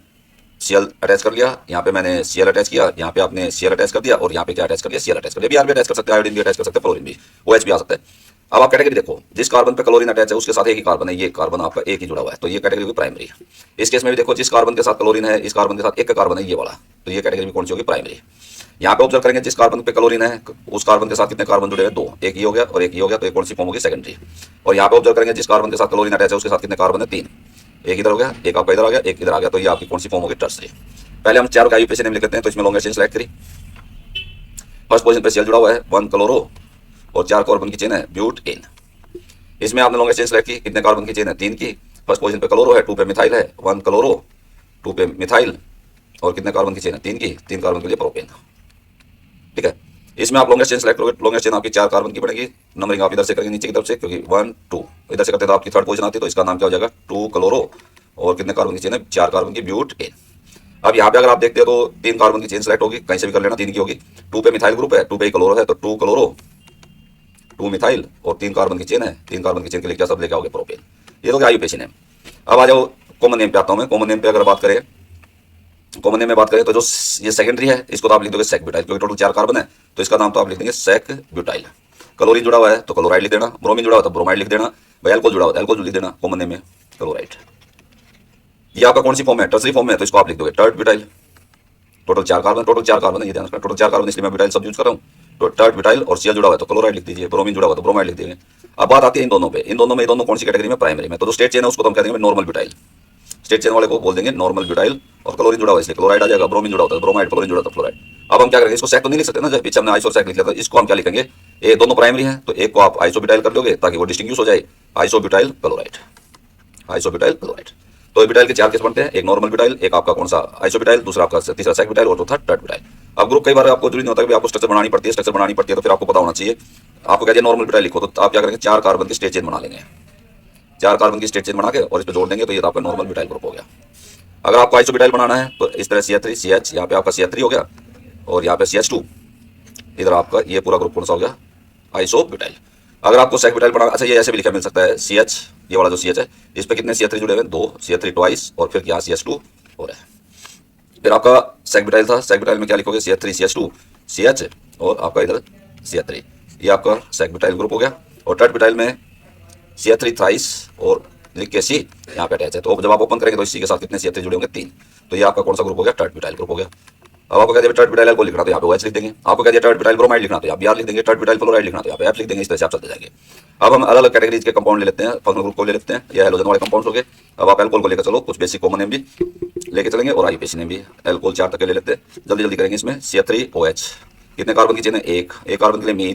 Cl अटैच कर लिया, यहाँ पे मैंने Cl अटैच किया, यहाँ पे आपने Cl अटैच कर दिया, और यहाँ पे क्या अटैच कर दिया, Cl अटैच कर दिया। Br भी अटैच कर सकते हैं, आयोडीन भी अटैच कर सकते हैं, फ्लोरीन भी, OH भी आ सकता है। अब आप कैटेगरी देखो, जिस कार्बन पे क्लोरीन अटैच है उसके साथ एक ही कार्बन है, ये कार्बन आपका एक ही जुड़ा हुआ है, तो ये कैटेगरी होगी प्राइमरी। इस केस में भी देखो, जिस कार्बन के साथ क्लोरीन है, इस कार्बन के साथ एक का कार्बन है ये वाला, तो ये कैटेगरी भी कौन सी होगी, प्राइमरी। यहाँ पे ऑब्जर्व करेंगे, जिस कार्बन पे क्लोरीन है उस कार्बन के साथ कितने कार्बन जुड़े हैं, 2, एक ही हो गया और एक ही हो गया, तो ये कौन सी फॉर्म होगी, सेकेंडरी। और यहाँ पे ऑब्जर्व करेंगे, जिस कार्बन के साथ क्लोरीन अटैच है उसके साथ कितने कार्बन है, 3, एक इधर हो गया, एक आपका इधर आ गया, एक इधर आ गया, तो ये आपकी कौन सी फॉर्म होगी, टर्सरी। पहले हम 4 का आईयूपीएसी नेम लिख लेते हैं, तो इसमें लॉन्गेस्ट चेन सेलेक्ट करी। फर्स्ट पोजीशन पे Cl जुड़ा हुआ है, 1 क्लोरो और 4 कार्बन की चेन है, ब्यूटेन। इसमें आपने लॉन्गेस्ट चेन सेलेक्ट की, कितने कार्बन की चेन है, 3 की। फर्स्ट पोजीशन पे क्लोरो है, 2 पे मिथाइल है, 1 क्लोरो 2 पे मिथाइल, और कितने कार्बन की चेन है, 3 की, 3 कार्बन के लिए प्रोपेन, ठीक है। इसमें आप लॉन्गेस्ट चेन सेलेक्ट करोगे, लॉन्गेस्ट चेन आपकी 4 कार्बन की बनेगी। नंबरिंग आप इधर से करेंगे नीचे की तरफ से, क्योंकि 1 2 इधर से करते तो आपकी थर्ड पोजीशन आती है, तो इसका नाम क्या हो जाएगा, 2 क्लोरो और कितने कार्बन की चेन है, 4 कार्बन की, ब्यूटेन। अब यहाँ पे अगर आप देखते हो तो 3 कार्बन की चेन सेलेक्ट होगी, कहीं से भी कर लेना, 3 की होगी। 2 पे मिथाइल ग्रुप है, 2 पे क्लोरो है, तो 2 क्लोरो 2 मिथाइल और 3 कार्बन की चेन है, 3 कार्बन की चेन के लिए क्या सब लेके आओगे, प्रोपेन। ये तो क्या आईयूपीएसी नेम। अब आ जाओ कॉमन नेम पे आता हूँ मैं। कॉमन नेम पे अगर बात करें, कॉमन नेम में बात करें तो जो ये सेकेंडरी है इसको तो आप लिख दोगे सेक ब्यूटाइल, क्योंकि टोटल 4 कार्बन है, तो इसका नाम तो आप लिख देंगे सेक ब्यूटाइल। क्लोरीन जुड़ा हुआ है तो क्लोराइड लिख देना, ब्रोमीन जुड़ा हुआ तो ब्रोमाइड लिख देना, भाई अल्कोहल जुड़ा हुआ है अल्कोहल लिख देना, कॉमन नेम में क्लोराइड। ये आपका कौन सी फॉर्म है, टर्सरी फॉर्म में, तो इसको आप लिख दोगे टर्ट ब्यूटाइल। टोटल 4 कार्बन है, ये ध्यान रखना, टोटल 4 कार्बन, इसलिए मैं ब्यूटाइल सब यूज कर रहा हूँ। तो टर्ट ब्यूटाइल और Cl जुड़ा हुआ है तो क्लोराइड लिख दीजिए, ब्रोमीन जुड़ा हुआ तो ब्रोमाइड लिख दीजिए। अब बात आती है इन दोनों पे, इन दोनों में, दोनों कौन सी कैटेगरी में, प्राइमरी में। तो जो स्टेट चेन है उसको तो हम कह देंगे नॉर्मल ब्यूटाइल, स्टेट चेन वाले को बोल देंगे नॉर्मल ब्यूटाइल, और क्लोरीन जुड़ा हुआ है इसलिए क्लोराइड आ जाएगा, ब्रोमीन जुड़ा होता है ब्रोमाइड, क्लोरीन जुड़ा होता है फ्लोराइड। अब हम क्या करेंगे, इसको सेक तो नहीं लिख सकते ना, जब पीछे हमने आइसो सेक लिख लिया था, इसको हम क्या लिखेंगे, ये दोनों प्राइमरी हैं तो एक को आप आइसो ब्यूटाइल कर दोगे ताकि वो डिस्टिंग्विश हो जाए, iso butyl chloride, iso butyl chloride. तो ब्यूटाइल के 4 केस बनते हैं, एक नॉर्मल ब्यूटाइल, एक आपका कौन सा आइसो ब्यूटाइल, दूसरा आपका तीसरा सेक ब्यूटाइल और चौथा टर्ट ब्यूटाइल। अब ग्रुप कई बार आपको जरूरी नहीं होता कि आपको स्ट्रक्चर बनानी पड़ती है, स्ट्रक्चर बनानी पड़ती है तो फिर आपको पता होना चाहिए। आपको क्या नॉर्मल ब्यूटाइल लिखो तो आप क्या करेंगे, 4 कार्बन की स्टेट चेन बना लेंगे, 4 कार्बन की स्टेट चेन बना के और इस पर जोड़ देंगे, तो ये आपका नॉर्मल ब्यूटाइल ग्रुप हो गया। अगर आपको आइसो ब्यूटाइल बनाना है तो इस तरह CH3 CH, यहाँ पे आपका CH3 हो गया और यहाँ पे CH2, इधर आपका ये पूरा ग्रुप कौन सा हो गया, आइसो ब्यूटाइल। अगर आपको सेक ब्यूटाइल बनाना, अच्छा ये ऐसे भी लिखा मिल सकता है, CH ये वाला जो CH है इस पे कितने CH3 जुड़े हुए हैं, 2 CH3 ट्वाइस और फिर यहाँ CH2 हो रहा है। फिर आपका सेक ब्यूटाइल था, सेक ब्यूटाइल में क्या लिखोगे, CH3 CH2 CH और आपका इधर CH3, ये आपका सेक ब्यूटाइल ग्रुप हो गया। और टर्ट ब्यूटाइल में CH3 थ्राइस और लिख के C यहाँ पे अटैच है, तो जब आप ओपन करेंगे तो इसी के साथ कितने CH3 जुड़े होंगे, 3, तो ये आपका कौन सा ग्रुप हो गया, टर्ट ब्यूटाइल ग्रुप हो गया। अब आपको कह दिया टर्ट ब्यूटाइल अल्कोहल लिखना तो यहाँ पे OH लिख देंगे। आपको कह दिया टर्ट ब्यूटाइल ब्रोमाइड लिखना तो यहाँ Br लिख देंगे। टर्ट ब्यूटाइल फ्लोराइड लिखना तो यहाँ पे F लिख देंगे। इस तरह से आप चलते जाएंगे। अब हम अलग अलग कैटेगरीज के कंपाउंड ले लेते हैं, फंक्शनल ग्रुप को ले लेते हैं, ये हेलोजन वाले कंपाउंड्स हो गए। अब आप अल्कोहल को लेकर चलो, कुछ बेसिक कॉमन नेम भी लेके चलेंगे और आईयूपीएसी नेम भी। अल्कोहल 4 तक के ले लेते हैं, जल्दी जल्दी करेंगे। इसमें CH3OH कितने कार्बन की चेन है? एक कार्बन के लिए मीथ,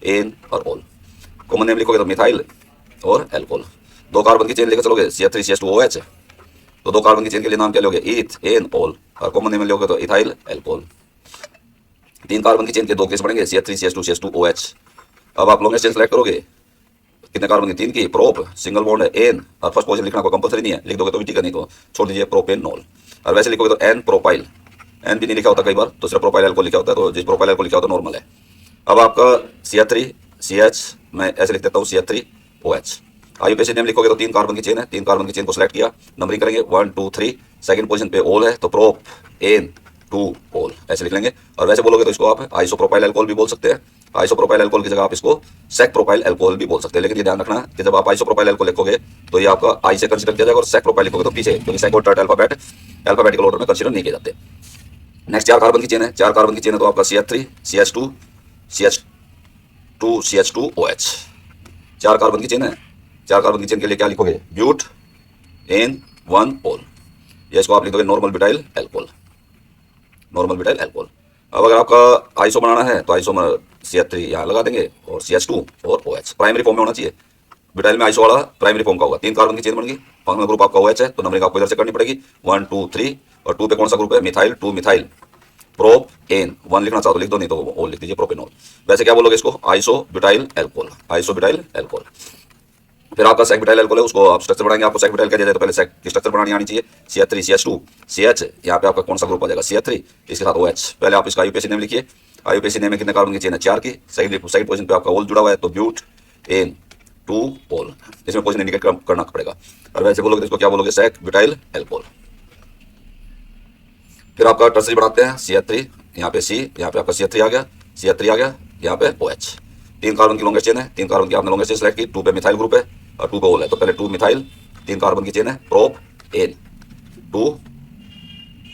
एन और ओल। कॉमन नेम लिखोगे तो मिथाइल और अल्कोहल। 2 कार्बन की चेन लेकर चलोगे CH3CH2OH, तो 2 कार्बन की चेन के लिए नाम क्या लोगे? ईथ, एन, ओल। और कॉमन नेम लोगे तो इथाइल, अल्कोहल। 3 कार्बन की चेन के 2 केस पड़ेंगे CH3CH2CH2OH। अब आप लॉन्गेस्ट चेन सेलेक्ट करोगे, कितने कार्बन की? 3 की। प्रोप सिंगल बॉन्ड है, एन, और फर्स्ट पोजीशन लिखना कोई कंपलसरी नहीं है, लिख दोगे तो भी ठीक है, नहीं तो छोड़ दीजिए प्रोपेनॉल। और वैसे लिखोगे तो एन प्रोपाइल, एन भी नहीं लिखा होता कई बार, तो सिर्फ प्रोपाइल अल्कोहल लिखा होता है, तो जिस प्रोपाइल अल्कोहल लिखा होता है नॉर्मल है। अब आपका CH3CH, मैं ऐसे लिख देता हूँ CH3OH। आईयूपीएसी नेम लिखोगे तो 3 कार्बन की चेन है, 3 कार्बन की चेन को सिलेक्ट किया, नंबरिंग करेंगे 1 2 3, सेकंड पोजीशन पे ओल है तो प्रोप, एन, 2 ओल ऐसे लिख लेंगे। और वैसे बोलोगे तो इसको आप आइसोप्रोपाइल अल्कोहल भी बोल सकते हैं। आइसोप्रोपाइल अल्कोहल की जगह आप इसको सेक प्रोपाइल अल्कोहल भी बोल सकते हैं। लेकिन ये ध्यान रखना कि जब आप आइसोप्रोपाइल अल्कोहल लिखोगे तो ये आपका आई से कंसीडर किया जाएगा, और सेक प्रोपाइल लिखोगे तो पीछे, क्योंकि सेक और टर्ट अल्फाबेटिकल ऑर्डर में कंसीडर नहीं किए जाते। नेक्स्ट 4 कार्बन की चेन है, 4 कार्बन की चेन है तो आपका CH3CH2CH2OH। 4 कार्बन की चेन है, 4 कार्बन की चेन के लिए क्या लिखोगे? ब्यूट, एन, 1 ओल। या इसको आप लिख दोगे normal butyl alcohol, normal butyl alcohol. अब अगर आपका आइसो बनाना है तो आइसोमर CH3 यहाँ लगा देंगे और CH2 और OH प्राइमरी फॉर्म में होना चाहिए। ब्यूटाइल में आइसो वाला प्राइमरी फॉर्म का होगा। 3 कार्बन की चेन बन गई, फंक्शनल ग्रुप आपका OH है, तो नंबरिंग आपको इधर से करनी पड़ेगी 1 2 3, और 2 पे कौन सा ग्रुप है? Methyl, 2 methyl, prop, N. 1 लिखना चाहो तो लिख दो, नहीं तो ओल लिख दीजिए, प्रोपेनॉल। वैसे क्या बोलोगे इसको? Iso butyl alcohol, iso butyl alcohol. फिर आपका सेक ब्यूटाइल अल्कोहल है, उसको आप स्ट्रक्चर बनाएंगे। आपको सेक ब्यूटाइल क्या दिया जाए तो पहले सेक की स्ट्रक्चर बनानी आनी चाहिए। CH3CH2 CH, यहाँ पे आपका कौन सा ग्रुप आ जाएगा? CH3, इसके साथ OH। पहले आप इसका आईयूपीएसी नेम लिखिए। आईयूपीएसी नेम में कितने कार्बन की चेन है? 4 की। सेकंड पोजीशन पे आपका ओल जुड़ा हुआ है, तो ब्यूट, एन, 2 ओल। इसमें पोजीशन इंडिकेट करना पड़ेगा। और वैसे बोलोगे तो इसको क्या बोलोगे? Sec butyl alcohol. फिर आपका टर्सरी बनाते हैं CH3, यहाँ पे C, यहाँ पे आपका CH3 आ गया, CH3 आ गया, यहाँ पे OH। 3 कार्बन की लॉन्गेस्ट चेन है, 3 कार्बन की आपने लॉन्गेस्ट चेन सेलेक्ट की, 2 पे मिथाइल ग्रुप है और 2 पे ओल है, तो पहले 2 मिथाइल, 3 कार्बन की चेन है, प्रोप, एन, 2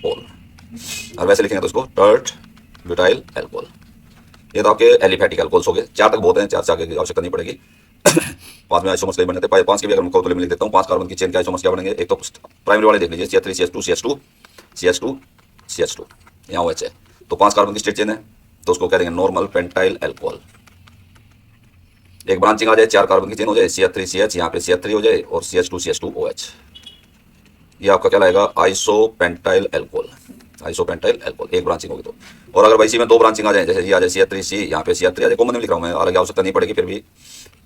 ओल। और वैसे लिखेंगे तो इसको टर्ट ब्यूटाइल अल्कोहल। ये तो आपके एलिफैटिक अल्कोहल्स हो गए। 4 तक बहुत हैं, 4 से आगे की आवश्यकता नहीं पड़ेगी। 5 में आइसोमर्स कई बनते हैं, 5 के भी अगर मैं कहूँ तो लिख देता हूँ। 5 कार्बन की चेन के आइसोमर्स क्या बनेंगे? एक तो प्राइमरी वाले देख लीजिए, CH3CH2CH2 यहाँ OH है, तो 5 कार्बन की स्ट्रेट चेन है, तो उसको कह देंगे नॉर्मल पेंटाइल अल्कोहल। एक ब्रांचिंग आ जाए, 4 कार्बन की चेन हो जाए, CH3CH, यहाँ पे CH3 हो जाए और CH2CH2OH, ये आपका क्या लाएगा? Isopentyl alcohol, isopentyl alcohol. एक ब्रांचिंग होगी तो। और अगर इसी में 2 ब्रांचिंग आ जाए, जैसे ये आ जाए CH3C, यहाँ पे CH3 आ जाए, कॉमन लिख रहा हूँ मैं, अलग आवश्यकता नहीं पड़ेगी, फिर भी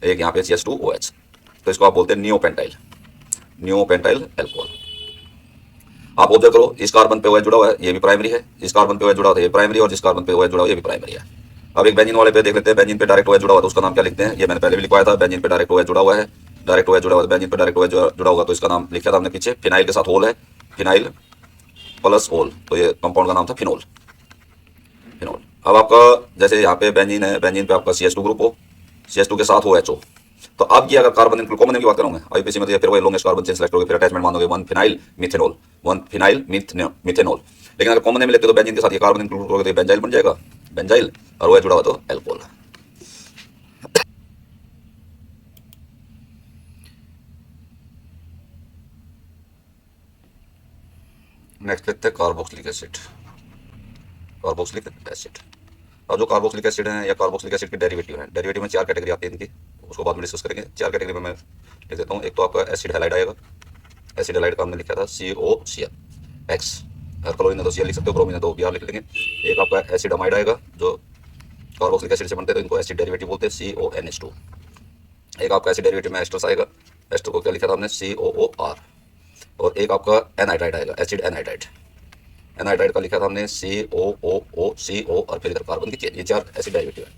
एक यहाँ पे CH2OH, तो इसको आप बोलते हैं नियोपेंटाइल, नियोपेंटाइल अल्कोहल। आप ऑब्जर्व करो, इस कार्बन पे OH जुड़ा हुआ है, ये भी प्राइमरी है, इस कार्बन पे OH जुड़ा हुआ है, ये प्राइमरी, और जिस कार्बन पे OH जुड़ा हुआ है ये भी प्राइमरी है। अब एक बेंजीन वाले पे देख लेते हैं, बेंजीन पे डायरेक्ट OH जुड़ा हुआ है तो उसका नाम क्या लिखते हैं? ये मैंने पहले भी लिखवाया था, बेंजीन पे डायरेक्ट OH जुड़ा हुआ है, डायरेक्ट OH जुड़ा हुआ है, बेंजीन पे डायरेक्ट OH जुड़ा हुआ तो इसका नाम लिखा था हमने पीछे, फिनाइल के साथ ओल है, फिनाइल प्लस ओल, तो ये कंपाउंड का नाम था फिनोल, फिनोल। अब आपका जैसे यहाँ पे बेंजीन है, बेंजीन पे आपका CH2 ग्रुप हो, CH2 के साथ हो HO, तो अब ये अगर कार्बन कॉमन नेम की बात करूँ मैं आईयूपीएसी में, तो फिर वही लॉन्गेस्ट कार्बन चेन सेलेक्ट करोगे, फिर अटैचमेंट मानोगे 1 फिनाइल मिथेनॉल, 1 फिनाइल मिथेनॉल। लेकिन अगर कॉमन नेम लेते तो बेंजीन के साथ ये कार्बन इंक्लूड करोगे तो बेंजाइल बन जाएगा, बेंजाइल, और OH जुड़ा हुआ तो अल्कोहल। नेक्स्ट लिखते हैं कार्बोक्सिलिक एसिड, कार्बोक्सिलिक एसिड। अब जो कार्बोक्सिलिक एसिड है या कार्बोक्सिलिक एसिड के डेरिवेटिव है, डेरिवेटिव में 4 कैटेगरी आती है इनकी, उसको बाद में डिस्कस करेंगे। 4 कैटेगरी में मैं लिख देता हूँ। एक तो आपका एसिड हैलाइड आएगा, एसिड हैलाइड का हमने लिखा था COCl, और क्लोरीन है तो Cl लिख सकते हो, ब्रोमीन है तो Br लिख लेंगे। एक आपका एसिड अमाइड आएगा जो कार्बोक्सिलिक एसिड से बनते हैं, तो इनको एसिड डेरिवेटिव बोलते हैं, CONH2। एक आपका एसिड डेरिवेटिव में एस्टर्स आएगा, एस्टर को क्या लिखा था हमने? COOR। और एक आपका एनहाइड्राइड आएगा, एसिड एनहाइड्राइड, एनहाइड्राइड का लिखा था हमने COOCO, और फिर इधर कार्बन की चेन। ये 4 एसिड डेरिवेटिव है,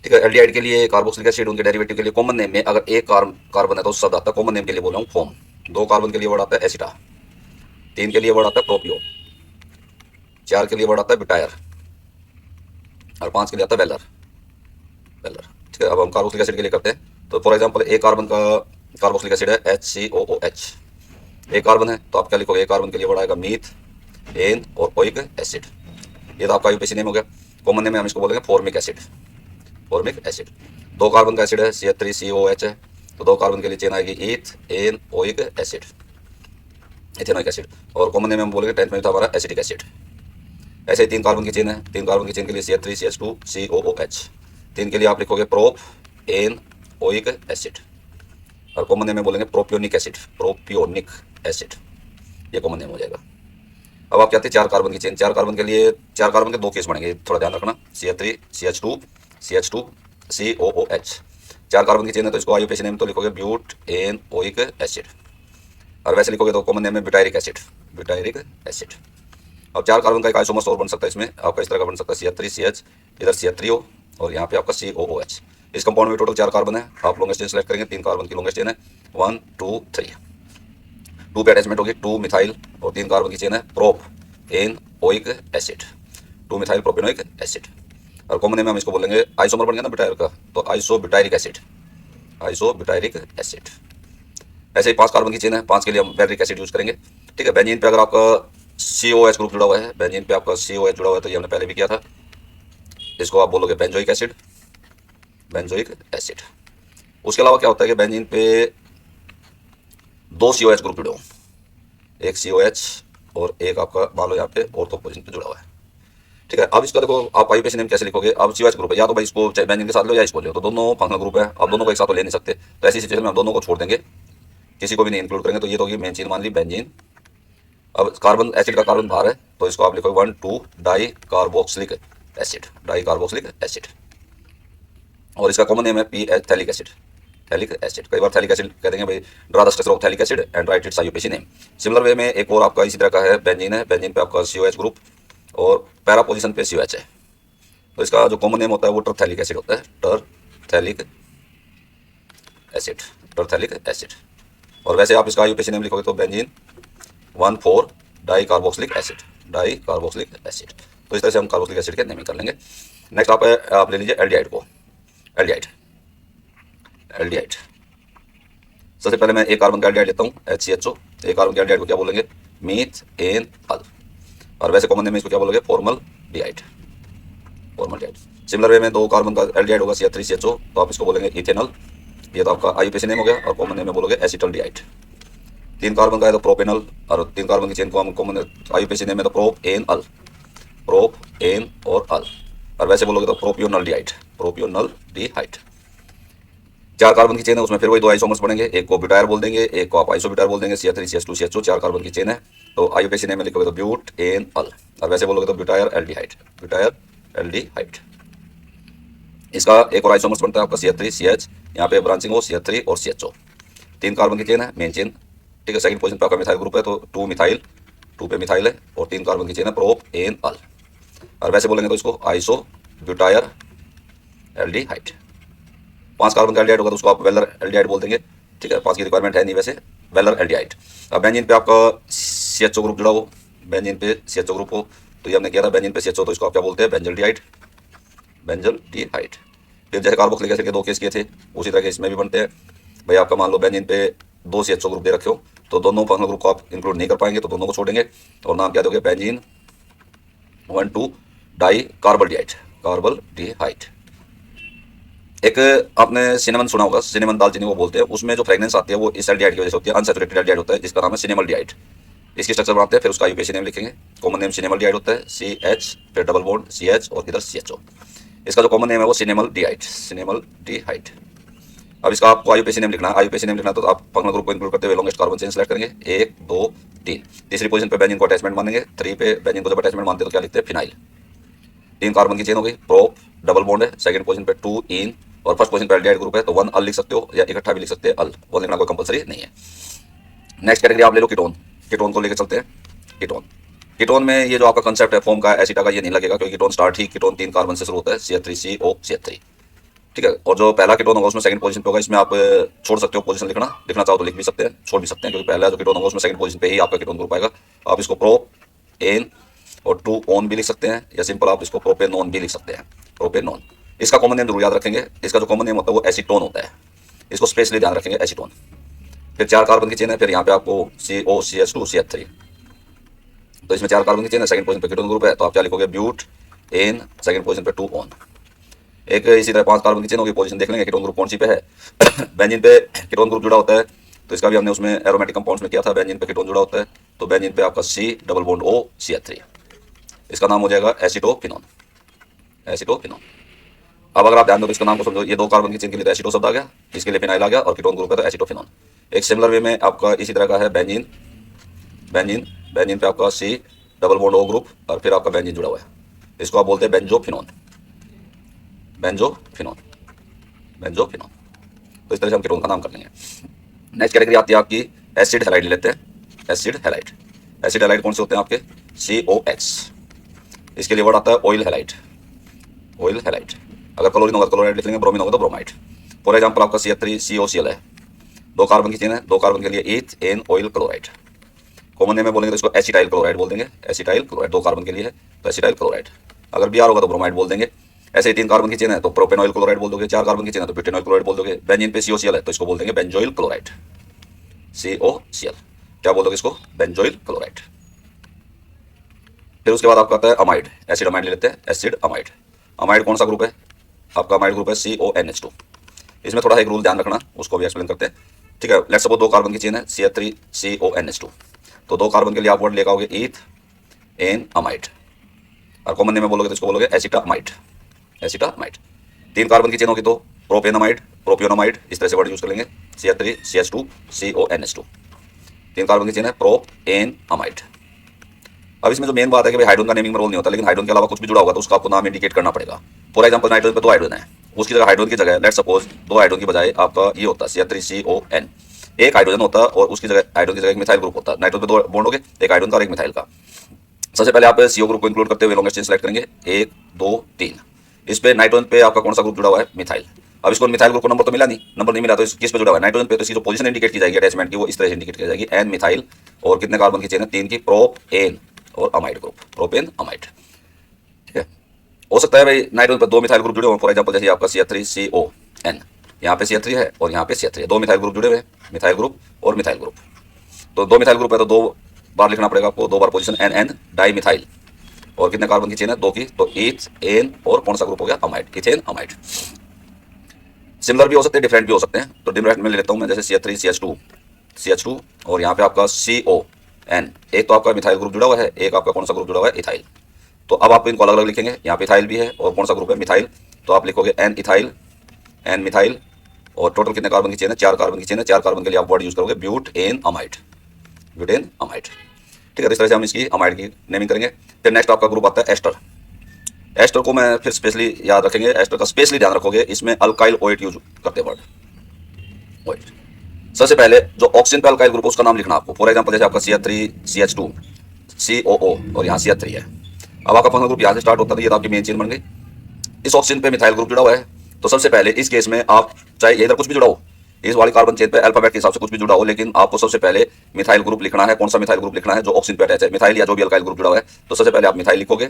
ठीक है। एल्डिहाइड के लिए कार्बोक्सिलिक एसिड, उनके डेरिवेटिव के लिए कॉमन नेम में अगर एक कार्बन है तो शब्द आता है, कॉमन नेम के लिए बोल रहा हूँ फॉर्म। 2 कार्बन के लिए वर्ड आता है एसिटा, 3 के लिए वर्ड आता है प्रोपियो, 4 के लिए वर्ड आता है ब्यूटायर, और 5 के लिए आता है वेलर, वेलर, ठीक है। अब हम कार्बोक्सिलिक एसिड के लिए करते हैं, तो फॉर एग्जाम्पल एक कार्बन का कार्बोक्सिलिक एसिड है HCOOH, एक कार्बन है तो आप क्या लिखोगे? एक कार्बन के लिए वर्ड आएगा मीथ, एन और ओइक एसिड, ये तो आपका यूपीएससी नेम हो गया। कॉमन नेम में हम इसको बोलेंगे formic acid. Formic acid 2 carbon का एसिड है, CH3COH है, तो 2 कार्बन के लिए चेन आएगी इथेनोइक एसिड, इथेनोइक एसिड। और कॉमन नेम में हम बोलेंगे 10th में था हमारा एसिटिक एसिड। ऐसे ही 3 कार्बन की चेन है, 3 कार्बन की चेन के लिए CH3CH2COOH, 3 के लिए आप लिखोगे प्रोपेनोइक एसिड। और कॉमन नेम में बोलेंगे प्रोपियोनिक एसिड, प्रोपियोनिक एसिड, ये कॉमन नेम हो जाएगा। अब आप कहते हैं 4 कार्बन की चेन, 4 कार्बन के लिए 4 कार्बन के 2 केस बनेंगे, थोड़ा ध्यान रखना, CH3CH2COOH। 4 कार्बन की चेन है तो इसको आईयूपीएसी नेम तो लिखोगे ब्यूटेनोइक एसिड, और वैसे लिखोगे तो कॉमन नेम में ब्यूटायरिक एसिड, ब्यूटायरिक एसिड। अब 4 कार्बन का एक आइसोमर्स और बन सकता है इसमें आपका, इस तरह का बन सकता है CH3CH, इधर CH3O और यहाँ पे आपका COOH। इस कंपाउंड में टोटल 4 कार्बन है, आप लॉन्गेस्ट चेन सेलेक्ट करेंगे, 3 कार्बन की लॉन्गेस्ट चेन है 1 2 3, 2 पे अटैचमेंट होगी 2 मिथाइल, और 3 कार्बन की चेन है propanoic acid, 2 methyl propanoic acid. और कॉमन नेम में हम इसको बोलेंगे, आइसोमर बन गया ना ब्यूटायर का, तो आइसोब्यूटायरिक एसिड, आइसोब्यूटायरिक एसिड। ऐसे ही 5 कार्बन की चेन है, 5 के लिए हम बेंजोइक एसिड यूज करेंगे। ठीक है, बेंजीन पे अगर आपका COH ग्रुप जुड़ा हुआ है, बेंजीन पे आपका COH जुड़ा हुआ है, तो ये हमने पहले भी किया था, इसको आप बोलोगे बेंजोइक एसिड, बेंजोइक एसिड। उसके अलावा क्या होता है कि बेंजीन पे 2 COH ग्रुप जुड़े हों, एक COH और एक आपका मान लो यहाँ पे ऑर्थो पोजीशन पे जुड़ा हुआ है। ठीक है, अब इसका देखो आप आईयूपीएसी नेम कैसे लिखोगे, अब COH ग्रुप है, या तो भाई इसको बेंजीन के साथ लो या इसको लो, तो दोनों फंक्शनल ग्रुप है, आप दोनों को एक साथ तो ले नहीं सकते, तो ऐसी सिचुएशन में हम दोनों को छोड़ देंगे, किसी को भी नहीं इंक्लूड करेंगे। तो ये तो होगी मेन चीज मान ली बेंजीन। अब कार्बन एसिड का कार्बन बाहर है, तो इसको आप लिखोगे 1 2 di carboxylic acid, di carboxylic acid. और इसका कॉमन नेम है PH phthalic acid, phthalic acid. कई बार थैलिक एसिड कह देंगे भाई, draw the structure of phthalic acid and right it's IUPAC name. Similar way में एक और आपका इसी तरह का है, बेंजीन है, बेंजीन पे आपका COH ग्रुप और पैरा पोजीशन पे COH है, तो इसका जो कॉमन नेम होता है वो टरथैलिक एसिड होता है, टरथैलिक एसिड, टरथैलिक एसिड। और वैसे आप इसका आईयूपीएसी नेम लिखोगे तो benzene 1 4 di carboxylic acid, di carboxylic acid. तो इस तरह से हम कार्बोक्सिलिक एसिड के नेमिंग कर लेंगे। नेक्स्ट आप ले लीजिए एल्डिहाइड को, एल्डिहाइड, एल्डिहाइड। सबसे पहले मैं एक कार्बन का एल्डिहाइड लेता हूँ HCHO, एक कार्बन के एल्डिहाइड को क्या बोलेंगे, मीथेन अल, और वैसे कॉमन नेम में इसको क्या बोलोगे, फॉर्मलडिहाइड, फॉर्मलडिहाइड। सिमिलर वे में 2 कार्बन का एल्डिहाइड होगा CH3CHO, तो आप इसको बोलेंगे इथेनॉल, ये तो आपका आईयूपीएसी नेम हो गया, और कॉमन नेम में बोलोगे एसिटल्डिहाइड। 3 कार्बन का है तो प्रोपेनल, और 3 कार्बन की चेन को हम कॉमन आईयूपीएसी नेम में तो प्रोपेनल, प्रोपेन और अल, और वैसे बोलोगे तो प्रोपियोनल्डिहाइड, प्रोपियोनल्डिहाइड। 4 कार्बन की चेन है, उसमें फिर वही 2 आइसोमर्स बनेंगे, एक को ब्यूटायर बोल देंगे, एक को आप आइसोब्यूटायर बोल देंगे, CH3CH2CHO। 4 कार्बन की चेन है, तो आईयूपीएसी नेम में लिखोगे तो ब्यूटेनल, और वैसे बोलोगे तो ब्यूटायर एल्डिहाइड, ब्यूटायर एल्डिहाइड। इसका एक और आइसोमर्स बनता है आपका CH3CH, यहाँ पे ब्रांचिंग हो CH3 और CHO। 3 कार्बन की चेन है, मेन चेन। ठीक है, सेकंड पोजीशन पे आपका मिथाइल ग्रुप है, तो 2 मिथाइल, 2 पे मिथाइल है, और 3 कार्बन की चेन है प्रोपेनल, और वैसे बोलेंगे तो इसको आइसो ब्यूटायर एल्डिहाइड। 5 कार्बन का एल्डिहाइड होगा तो उसको आप वेलर एल्डिहाइड बोल देंगे। ठीक है, 5 की रिक्वायरमेंट है नहीं वैसे, वेलर एल्डिहाइड। अब बेंजीन पे आपका CHO ग्रुप जुड़ा हो, बेंजीन पे CHO ग्रुप हो, तो ये हमने किया था बेंजीन पे CHO, तो इसको आप क्या बोलते हैं, बेंजल्डिहाइड, बेंजल्डिहाइड। फिर जैसे कार्बोक्सिलिक एसिड के 2 केस किए थे, उसी तरह के इसमें भी बनते हैं। भाई आपका मान लो बेंजीन पे 2 CHO ग्रुप दे रखे हो, तो दोनों फंक्शनल ग्रुप को आप इंक्लूड नहीं कर पाएंगे, तो दोनों को छोड़ेंगे, और नाम क्या दोगे, बेंजीन 1 2 डाई कार्बल्डिहाइड, कार्बल्डिहाइड। एक आपने सिनेमन सुना होगा, सिनेमन दालचीनी वो बोलते हैं, उसमें जो फ्रेगनेंस आती है वो इस एल्डिहाइड की वजह से होती है, अनसैचुरेटेड एल्डिहाइड होता है, जिसका नाम है सिनेमल्डिहाइड। इसकी स्ट्रक्चर बनाते हैं, फिर उसका आईयूपीएसी नेम लिखेंगे। कॉमन नेम सिनेमल्डिहाइड होता है, CH फिर डबल बॉन्ड CH और इधर CHO। इसका जो कॉमन नेम है वो सिनेमल्डिहाइड, सिनेमल्डिहाइड। अब इसका आपको आईयूपीएसी नेम लिखना है, आईयूपीएसी नेम लिखना है तो आप फंक्शनल ग्रुप को इंक्लूड करते हुए लॉन्गेस्ट कार्बन चेन सेलेक्ट करेंगे, 1 2 3। तीसरी पोजीशन पे बेंजीन को अटैचमेंट मानेंगे, 3 पे बेंजीन को जब अटैचमेंट मानते हैं तो क्या लिखते हैं, फिनाइल। 3 कार्बन की चेन हो गई, प्रोप डबल बॉन्ड है, सेकंड पोजीशन पे 2 इन, और फर्स्ट पोजीशन पे एल्डिहाइड ग्रुप है, तो 1 अल लिख सकते हो या इकट्ठा भी लिख सकते हैं अल, वो लिखना कोई कंपलसरी नहीं है। नेक्स्ट कैटेगरी आप ले लो कीटोन, कीटोन को लेकर चलते हैं। कीटोन, कीटोन में ये जो आपका कंसेप्ट है फॉर्म का एसिटा का, ये नहीं लगेगा, क्योंकि कीटोन स्टार्ट ही कीटोन 3 कार्बन से शुरू होता है, CH3COCH3। ठीक है, और जो पहला कीटोन होगा उसमें सेकंड पोजीशन पे होगा, इसमें आप छोड़ सकते हो पोजीशन लिखना चाहो तो लिख भी सकते हैं, छोड़ भी सकते हैं, क्योंकि पहला जो कीटोन होगा उसमें सेकंड पोजीशन पे ही आपका कीटोन ग्रुप आएगा। आप इसको प्रोपेन और 2 ओन भी लिख सकते हैं, या सिंपल आप इसको प्रोपेनोन भी लिख सकते हैं, प्रोपेनोन। इसका कॉमन नेम जरूर याद रखेंगे, इसका जो कॉमन नेम होता है वो एसीटोन होता है, इसको स्पेशली ध्यान रखेंगे, एसीटोन। फिर 4 कार्बन की चेन है, फिर यहाँ पे आपको COCH2CH3, तो इसमें 4 कार्बन की चेन है, सेकंड पोजीशन पे कीटोन ग्रुप है, तो आप क्या लिखोगे, ब्यूट एन, सेकंड पोजीशन पे 2 ऑन। एक इसी तरह 5 कार्बन की चेन होगी, पोजीशन देख लेंगे कीटोन ग्रुप कौन सी पे है। बेंजीन पे कीटोन ग्रुप जुड़ा होता है, तो इसका भी हमने उसमें एरोमेटिक कंपाउंड्स में किया था, बेंजीन पे कीटोन जुड़ा होता है, तो बेंजीन पे आपका C double bond O CH3, इसका नाम हो जाएगा एसिटोफिनोन, एसिटोफिनोन। अब अगर आप ध्यान दो तो इसका नाम को समझो, ये 2 कार्बन की चेन के लिए तो एसिटो शब्द आ गया, इसके लिए फिनाइल आ गया, और कीटोन ग्रुप है तो एसिटोफिनोन। एक सिमिलर वे में आपका इसी तरह का है बेंजीन, बेंजीन बेंजीन पे आपका C double bond O group, और फिर आपका बेंजीन जुड़ा हुआ है, इसको आप बोलते हैं बेंजोफिनोन, बेंजोफिनोन, बेंजोफिनोन। तो इस तरह से हम कीटोन का नाम कर लेंगे। नेक्स्ट कैटेगरी आती है आपकी एसिड हैलाइड, ले लेते हैं एसिड हैलाइड। एसिड हैलाइड कौन से होते हैं आपके, COX, इसके लिए वर्ड आता है ऑयल हैलाइड, ऑयल हैलाइड। अगर क्लोरीन होगा क्लोराइड लिख लेंगे, ब्रोमीन होगा तो ब्रोमाइड। फॉर एग्जांपल आपका CH3 COCl है, 2 कार्बन की चेन है, 2 कार्बन के लिए ethanoyl chloride. Common name में बोलेंगे तो इसको एसिटाइल क्लोराइड बोल देंगे, एसिटाइल क्लोराइड, 2 कार्बन के लिए है तो एसिटाइल क्लोराइड। अगर Br होगा तो ब्रोमाइड बोल देंगे। ऐसे ही 3 कार्बन की चेन है तो प्रोपेनॉइल क्लोराइड बोल दोगे, 4 कार्बन की चेन है तो ब्यूटेनॉइल क्लोराइड बोल दोगे। बेंजीन पे COCl है तो इसको बोल देंगे बेंजोइल क्लोराइड, COCl, क्या बोल दोगे इसको, बेंजोइल क्लोराइड। फिर उसके बाद आपका आता है अमाइड, एसिड अमाइड ले लेते हैं, एसिड अमाइड। अमाइड कौन सा ग्रुप है आपका, अमाइड ग्रुप है CONH2। इसमें थोड़ा एक रूल ध्यान रखना, उसको भी एक्सप्लेन करते हैं, ठीक है। लेट्स सपोज 2 कार्बन की चेन है, CH3 CONH2, तो 2 कार्बन के लिए आप वर्ड लेकर आओगे ईथ एन अमाइड, और कॉमन नेम में बोलोगे तो इसको बोलोगे एसिटामाइड, एसिटामाइड। 3 कार्बन की चेन होगी तो प्रोपेनामाइड, प्रोपियोनामाइड, इस तरह से वर्ड यूज कर लेंगे, CH3 CH2 CONH2। 3 कार्बन की चेन है प्रोपेनामाइड। अब इसमें जो मेन बात है कि भाई हाइड्रोजन का नेमिंग में रोल नहीं होता, लेकिन हाइड्रोजन के अलावा कुछ भी जुड़ा होगा तो उसका आपको नाम इंडिकेट करना पड़ेगा। फॉर एग्जांपल नाइट्रोजन पे 2 हाइड्रोजन है, उसकी जगह हाइड्रोजन की जगह लेट्स सपोज 2 हाइड्रोजन की बजाय आपका ये होता है CH3CON, एक हाइड्रोजन होता है और उसकी जगह हाइड्रोजन की जगह एक मिथाइल ग्रुप होता है। नाइट्रोजन पे 2 बॉन्ड हो गए, एक हाइड्रोजन का और एक मिथाइल का। सबसे पहले आप CO ग्रुप को इंक्लूड करते हुए लॉन्गेस्ट चेन सेलेक्ट करेंगे, 1 2 3। इस पे नाइट्रोजन पे आपका कौन सा ग्रुप जुड़ा हुआ है, मिथाइल। अब इसको मिथाइल ग्रुप को नंबर तो मिला नहीं, नंबर नहीं मिला तो किस पे जुड़ा हुआ है, नाइट्रोजन पे, तो इसकी जो पोजीशन इंडिकेट की जाएगी अटैचमेंट की वो इस तरह से इंडिकेट की जाएगी, एन मिथाइल, और कितने कार्बन की चेन है, 3 की, प्रोपेन और अमाइड ग्रुप, प्रोपेन अमाइड, ठीक है। हो सकता है भाई नाइट्रोजन पर 2 मिथाइल ग्रुप जुड़े हो, फॉर एग्जांपल जैसे आपका CH3CON, यहाँ पे CH3 है और यहाँ पे CH3 है, 2 मिथाइल ग्रुप जुड़े हुए हैं, मिथाइल ग्रुप और मिथाइल ग्रुप। तो 2 मिथाइल ग्रुप है तो 2 बार लिखना पड़ेगा आपको, 2 बार पोजीशन NN डाई मिथाइल, और कितने कार्बन की चेन है, 2 की, तो ईथ एन और कौन सा ग्रुप हो गया, अमाइड, इथेन अमाइड। सिमिलर भी हो सकते हैं, डिफरेंट भी हो सकते हैं, तो डिफरेंट में ले लेता हूँ मैं, जैसे CH3 CH2 और यहाँ पे आपका CON, एक तो आपका मिथाइल ग्रुप जुड़ा हुआ है, एक आपका कौन सा ग्रुप जुड़ा हुआ है, इथाइल। तो अब आप इनको अलग अलग लिखेंगे, यहाँ पे इथाइल भी है और कौन सा ग्रुप है, मिथाइल, तो आप लिखोगे एन इथाइल, एन मिथाइल, और टोटल कितने कार्बन की चेन है, 4 कार्बन की चेन है, 4 कार्बन के लिए आप वर्ड यूज करोगे ब्यूटेन अमाइड, ब्यूटेन अमाइड, ठीक है। तो इस तरह से हम इसकी अमाइड की नेमिंग करेंगे। फिर नेक्स्ट आपका ग्रुप आता है एस्टर। एस्टर को मैं फिर स्पेशली याद रखेंगे, एस्टर का स्पेशली ध्यान रखोगे, इसमें अल्काइल ओएट यूज करते हैं, वर्ड ओएट। सबसे पहले जो ऑक्सीजन पे अल्काइल ग्रुप उसका नाम लिखना आपको, फॉर एग्जांपल जैसे आपका CH3 CH2 COO और यहाँ CH3 है। अब आपका फंक्शनल ग्रुप यहाँ से स्टार्ट होता है, ये तो आपकी मेन चेन बन गई। इस ऑक्सीजन पे मिथाइल ग्रुप जुड़ा हुआ है, तो सबसे पहले इस केस में आप चाहे इधर कुछ भी जुड़ा हो, इस वाली कार्बन चेन पे अल्फाबेट के हिसाब से कुछ भी जुड़ा हो, लेकिन आपको सबसे पहले मिथाइल ग्रुप लिखना है। कौन सा मिथाइल ग्रुप लिखना है, जो ऑक्सीजन पे अटैच है, मिथाइल या जो भी अल्काइल ग्रुप जुड़ा हुआ है, तो सबसे पहले आप मिथाइल लिखोगे,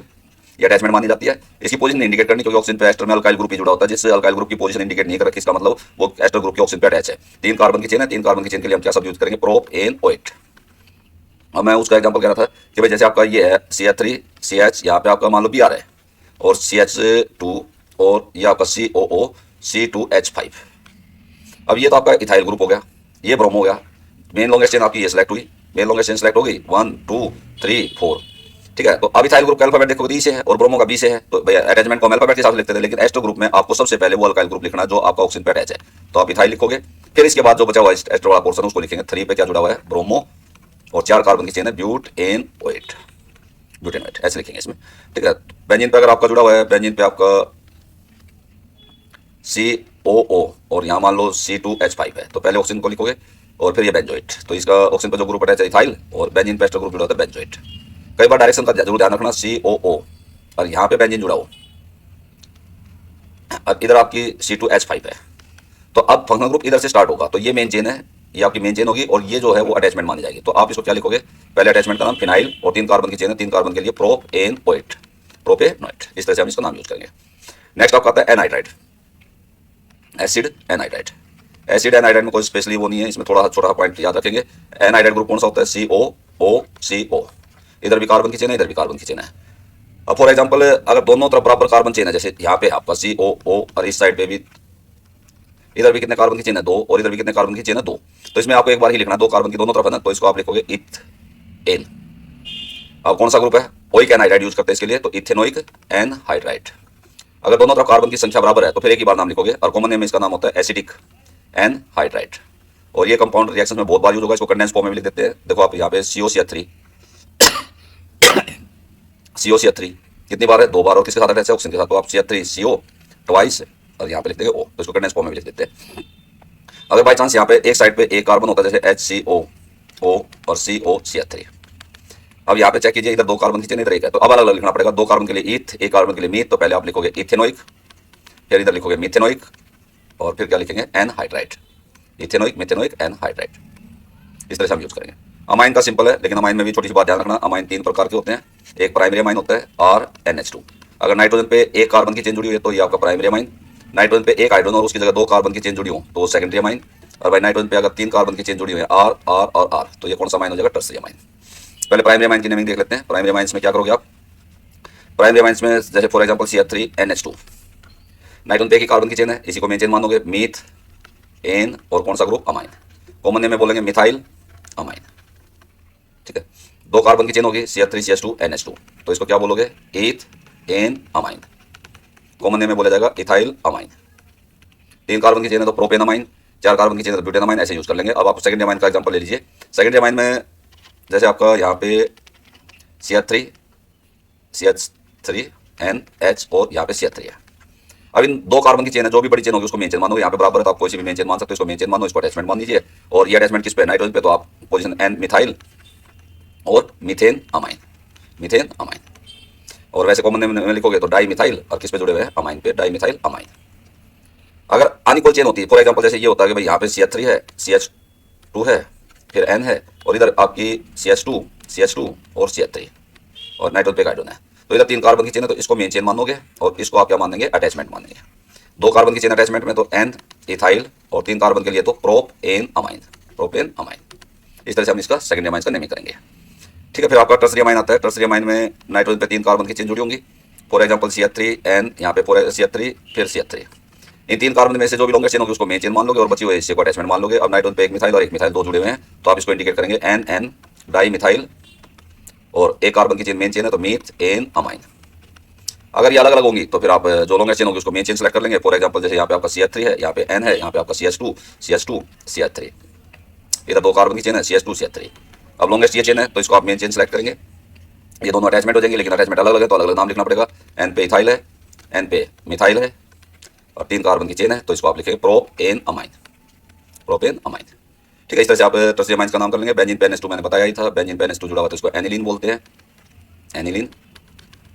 ये अटैचमेंट मानी जाती है। इसकी पोजीशन इंडिकेट करनी, क्योंकि ऑक्सीजन पे एस्टर में अल्काइल ग्रुप ही जुड़ा होता है, जिससे अल्काइल ग्रुप की पोजीशन इंडिकेट नहीं कर रखी, इसका मतलब वो एस्टर ग्रुप की ऑक्सीजन पे अटैच है। 3 कार्बन की चेन है, 3 कार्बन की चेन के लिए हम क्या शब्द यूज करेंगे, प्रोपेनोएट। अब मैं उसका एग्जांपल कह रहा था कि भाई जैसे आपका ये है CH3 CH, यहाँ पे आपका मान लो Br है, और CH2 और ये आपका COO C2H5। अब ये तो आपका इथाइल ग्रुप हो गया, ये ब्रोमो हो गया। मेन लॉन्गेस्ट चेन आपकी ये सिलेक्ट हुई, मेन लॉन्गेस्ट चेन सिलेक्ट हो गई, 1 2 3 4, ठीक है। तो अब इथाइल ग्रुप का अल्फाबेट देखो E से है और ब्रोमो का B से है, तो भैया अटैचमेंट को हम अल्फाबेट के हिसाब से लिखते थे, लेकिन एस्टर ग्रुप में आपको सबसे पहले वो अल्काइल ग्रुप लिखना जो आपका ऑक्सीजन पे अटैच है, तो आप इथाइल लिखोगे। फिर इसके बाद जो बचा हुआ एस्टर वाला पोर्शन उसको लिखेंगे, 3 पे क्या जुड़ा हुआ है, ब्रोमो, और 4 कार्बन की चेन है ब्यूटेनोएट, ब्यूटेनोएट ऐसे लिखेंगे इसमें, ठीक है। बेंजीन पे अगर आपका जुड़ा हुआ है, बेंजीन पे आपका COO और यहाँ मान लो C2H5 है, तो पहले ऑक्सीजन को लिखोगे और फिर ये बेंजोइट, तो इसका ऑक्सीजन पर जो ग्रुप अटैच है इथाइल, और बेंजीन पे एस्टर ग्रुप जुड़ा होता है बेंजोइट। कई बार डायरेक्शन का जरूर ध्यान रखना, COO और यहाँ पे बेंजीन जुड़ा हो, अब इधर आपकी C2H5 है, तो अब फंक्शनल ग्रुप इधर से स्टार्ट होगा, तो ये मेन चेन है, ये आपकी मेन चेन होगी, और ये जो है वो अटैचमेंट मानी जाएगी। तो आप इसको क्या लिखोगे, पहले अटैचमेंट का नाम फिनाइल, और 3 कार्बन की चेन है, 3 कार्बन के लिए प्रोपेनोएट, प्रोपेनोएट, इस तरह से हम इसका नाम यूज करेंगे। नेक्स्ट आपका आता है anhydride, acid anhydride. Acid anhydride में कोई स्पेशली वो नहीं है, इसमें थोड़ा छोटा पॉइंट याद रखेंगे। एनहाइड्राइड ग्रुप कौन सा होता है, COOCO। इधर भी कार्बन की चेन है, इधर भी कार्बन की चेन है। अब फॉर एग्जांपल अगर दोनों तरफ बराबर कार्बन चेन है, जैसे यहाँ पे आपका COO और इस साइड पे भी, इधर भी कितने कार्बन की चेन है 2 और इधर भी कितने कार्बन की चेन है 2, तो इसमें आपको एक बार ही लिखना है, 2 कार्बन की दोनों तरफ है ना, तो इसको आप लिखोगे इथेन। अब कौन सा ग्रुप है, ओइक एनहाइड्राइड यूज करते हैं इसके लिए, तो इथेनोइक एनहाइड्राइड। अगर दोनों तरफ कार्बन की संख्या बराबर है तो फिर एक ही बार नाम लिखोगे, और कॉमन नेम में इसका नाम होता है एसिडिक एनहाइड्राइड। और ये कंपाउंड रिएक्शन में बहुत बार यूज होगा, इसको कंडेंस फॉर्म में भी लिख देते हैं। देखो आप यहाँ पे COCH3 COCH3 कितनी बार है, 2 बार, और किसके साथ अटैच है, ऑक्सीजन के साथ, तो आप CH3CO ट्वाइस और यहाँ पे लिख देंगे O, तो इसको कंडेंस फॉर्म में भी लिख देते हैं। अगर बाई चांस यहाँ पे एक साइड पे एक कार्बन होता है, जैसे HCOO और COCH3, अब यहाँ पे चेक कीजिए, इधर 2 कार्बन की चेन, इधर एक है, तो अब अलग अलग लिखना पड़ेगा। 2 कार्बन के लिए ईथ, 1 कार्बन के लिए मीथ, तो पहले आप लिखोगे इथेनोइक, फिर इधर लिखोगे मिथेनोइक, और फिर क्या लिखेंगे, एनहाइड्राइड। इथेनोइक, मिथेनोइक, एनहाइड्राइड, इस तरह से हम यूज करेंगे। अमाइन का सिंपल है, लेकिन अमाइन में भी छोटी सी बात ध्यान रखना, अमाइन 3 प्रकार के होते हैं। एक प्राइमरी अमाइन होता है RNH2। अगर नाइट्रोजन पे 1 कार्बन की चेन जुड़ी हुई है तो ये आपका प्राइमरी अमाइन। नाइट्रोजन पे 1 हाइड्रोजन और उसकी जगह 2 कार्बन की चेन जुड़ी हो तो वो सेकेंडरी अमाइन। और भाई नाइट्रोजन पे अगर 3 कार्बन की चेन जुड़ी हुई है R, R और R, तो ये कौन सा अमाइन हो जाएगा, टर्सरी अमाइन। पहले प्राइमरी अमाइन की नेमिंग देख लेते हैं। प्राइमरी अमाइंस में क्या करोगे आप, प्राइमरी अमाइंस में जैसे फॉर एग्जांपल CH3NH2, नाइट्रोजन पे 1 कार्बन की चेन है, इसी को मेन चेन मानोगे, मीथ, एन, और कौन सा ग्रुप, अमाइन। कॉमन नेम में बोलेंगे मिथाइल अमाइन, ठीक है। 2 कार्बन की चेन होगी CH3CH2NH2, तो इसको क्या बोलोगे, ईथ एन अमाइन। कॉमन नेम में बोला जाएगा इथाइल अमाइन। 3 कार्बन की चेन है तो प्रोपेन अमाइन, 4 कार्बन की चेन है तो ब्यूटेन अमाइन, ऐसे यूज कर लेंगे। अब आप सेकेंडरी अमाइन का एग्जांपल ले लीजिए। सेकेंडरी अमाइन में जैसे आपका यहाँ पे CH3NH और यहाँ पे CH3 है। अब इन 2 कार्बन की चेन है, जो भी बड़ी चेन होगी उसको मेन चेन मानो। यहाँ पे बराबर है तो आप कोई सी भी मेन चेन मान सकते हो, इसको मेन चेन मानो, इसको अटैचमेंट मान लीजिए। और ये अटैचमेंट किस पे, नाइट्रोजन पे, तो आप पोजीशन N मिथाइल और मीथेन अमाइन, मीथेन अमाइन। और वैसे कॉमन नेम में लिखोगे तो डाई मिथाइल, और किस पे जुड़े हुए हैं, अमाइन पे, डाई मिथाइल अमाइन। अगर अनइक्वल चेन होती है, फॉर एग्जांपल जैसे ये होता है कि भाई यहाँ पे CH3 है, CH2 है, फिर N है, और इधर आपकी CH2 और CH3 और नाइट्रोजन पे हाइड्रोजन है, तो इधर 3 कार्बन की चेन है तो इसको मेन चेन मानोगे, और इसको आप क्या मानेंगे, अटैचमेंट मानेंगे। 2 कार्बन की चेन अटैचमेंट में तो N इथाइल, और 3 कार्बन के लिए तो प्रोपेन अमाइन, प्रोपेन अमाइन। इस तरह से हम इसका सेकेंडरी अमाइन का नेमिंग करेंगे, ठीक है। फिर आपका टर्सरी अमाइन आता है। टर्सरी अमाइन में नाइट्रोजन पे 3 कार्बन की चेन जुड़ी होंगी, फॉर एग्जांपल CH3N, यहाँ पे CH3 फिर CH3। इन 3 कार्बन में से जो भी लॉन्गेस्ट चेन होगी उसको मेन चेन मान लोगे, और बची हुई हिस्से को अटैचमेंट मान लोगे। अब नाइट्रोजन पे 1 मिथाइल और 1 मिथाइल 2 जुड़े हुए हैं, तो आप इसको इंडिकेट करेंगे NN डाई मिथाइल, और 1 कार्बन की चेन मेन चेन है तो मीथ एन अमाइन। अगर ये अलग अलग होंगी तो फिर आप जो लॉन्गेस्ट चेन होगी उसको मेन चेन सेलेक्ट कर लेंगे। फॉर एग्जांपल जैसे यहाँ पे आपका CH3 है, यहाँ पे N है, यहाँ पे आपका CH2 इधर 2 कार्बन की चेन है CH2 CH3। अब लॉन्गेस्ट ये चेन है तो इसको आप मेन चेन सेलेक्ट करेंगे। ये दोनों अटैचमेंट हो जाएंगे, लेकिन अटैचमेंट अलग अलग है तो अलग अलग नाम लिखना पड़ेगा। N पे इथाइल है, N पे मिथाइल है, और 3 कार्बन की चेन है तो इसको आप लिखेंगे प्रोपेन अमाइन, प्रोपेन अमाइन, ठीक है। इस तरह से आप टर्सरी अमाइंस का नाम कर लेंगे। बेंजीन पे NH2 मैंने बताया ही था, बेंजीन पे NH2 जुड़ा हुआ तो इसको एनिलीन बोलते हैं, एनिलीन।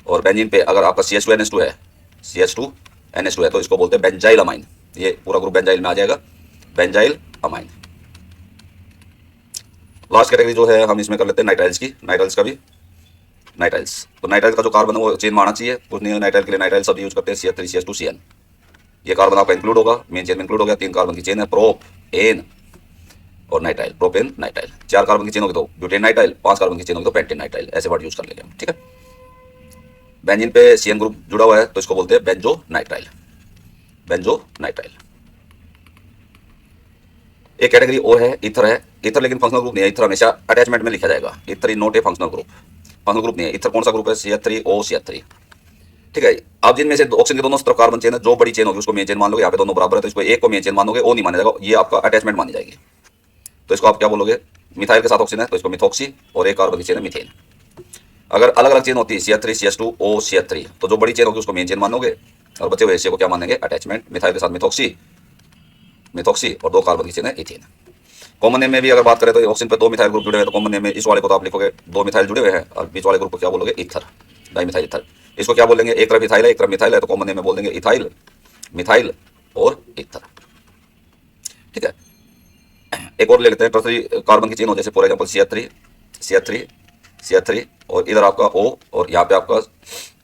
और बेंजीन पे अगर आपका CH2NH2 है, CH2NH2 है तो इसको बोलते हैं बेंजाइल अमाइन। ये पूरा ग्रुप बेंजाइल में आ जाएगा, बेंजाइल अमाइन। लास्ट कैटेगरी जो है हम इसमें कर लेते हैं नाइट्राइल्स की। नाइट्राइल्स का भी नाइट्राइल्स, तो नाइट्राइल का जो कार्बन है वो चेन में आना चाहिए, कुछ नहीं है। नाइट्राइल के लिए नाइट्राइल सब यूज करते हैं, CH3 CH2 CN। ये कार्बन आपका इंक्लूड होगा, मेन चेन में इंक्लूड हो गया। 3 कार्बन की चेन है, प्रोपेन और नाइट्राइल, प्रोपेन नाइट्राइल। 4 कार्बन की चेन होगी तो ब्यूटेन नाइट्राइल, 5 कार्बन की चेन होगी तो पेंटेन नाइट्राइल, ऐसे वर्ड यूज कर लेंगे हम, ठीक है। बेंजीन पे CN ग्रुप जुड़ा हुआ है तो इसको बोलते हैं बेंजो नाइट्राइल, बेंजो नाइट्राइल। एक कैटेगरी और है ईथर है। ईथर लेकिन फंक्शनल ग्रुप नहीं है, ईथर हमेशा अटैचमेंट में लिखा जाएगा। Ether is not a functional group, functional group नहीं है। ईथर कौन सा ग्रुप है, CH3O CH3, ठीक है। अब जिनमें से ऑक्सीजन के दोनों तरफ कार्बन चेन है, जो बड़ी चेन होगी उसको मेन चेन मान लोगे। यहाँ पे दोनों बराबर है तो इसको एक को मेन चेन मानोगे, ओ नहीं माना जाएगा, ये आपका अटैचमेंट मानी जाएगी। तो इसको आप क्या बोलोगे, मिथाइल के साथ ऑक्सीजन है तो इसको मिथॉक्सी, और 1 कार्बन की चेन है मीथेन। अगर अलग अलग चेन होती है CH3 CH2O CH3, तो जो बड़ी चेन होगी उसको मेन चेन मानोगे, और बचे हुए हिस्से को क्या मानेंगे, अटैचमेंट। मिथाइल के साथ मिथॉक्सी, मिथॉक्सी, और 2 कार्बन की चेन है इथेन। कॉमन नेम में भी अगर बात करें तो ऑक्सीजन पे 2 मिथाइल ग्रुप जुड़े हुए हैं, तो कॉमन नेम में इस वाले को तो आप लिखोगे 2 मिथाइल जुड़े हुए हैं, और बीच वाले ग्रुप को क्या बोलोगे, ईथर, डाइमिथाइल ईथर। इसको क्या बोलेंगे, एक तरफ इथाइल है एक तरफ मिथाइल है, तो कॉमन नेम में बोल देंगे इथाइल, मिथाइल और ईथर, ठीक है। एक और ले लेते हैं टर्सरी कार्बन की चेन हो, जैसे फॉर एग्जांपल CH3 और इधर आपका O, और यहाँ पे आपका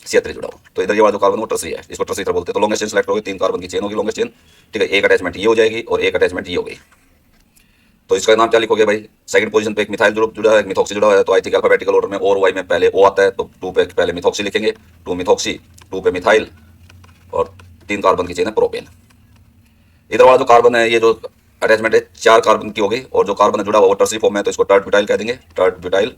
CH3 जुड़ा हो, तो इधर ये वाला जो कार्बन वो टर्सरी है, इसको टर्सरी बोलते हैं। तो लॉन्गेस्ट चेन सेलेक्ट होगी, 3 कार्बन की चेन होगी लॉन्गेस्ट चेन, ठीक है। एक अटैचमेंट ये हो जाएगी और एक अटैचमेंट ये हो गई। तो इसका नाम क्या लिखोगे भाई? सेकंड पोजीशन पे एक मिथाइल ग्रुप जुड़ा है, एक मिथॉक्सी जुड़ा है, तो आई थिंक अल्फाबेटिकल ऑर्डर में और वाई में पहले ओ आता है, तो 2 पे पहले मिथॉक्सी लिखेंगे, 2 मिथॉक्सी, 2 पे मिथाइल और 3 कार्बन की चेन है प्रोपेन। इधर वाला जो कार्बन है, ये जो अटैचमेंट है 4 कार्बन की हो गई, और जो कार्बन जुड़ा हुआ वो टर्सरी फॉर्म में है, तो इसको टर्ट ब्यूटाइल कह देंगे, टर्ट ब्यूटाइल।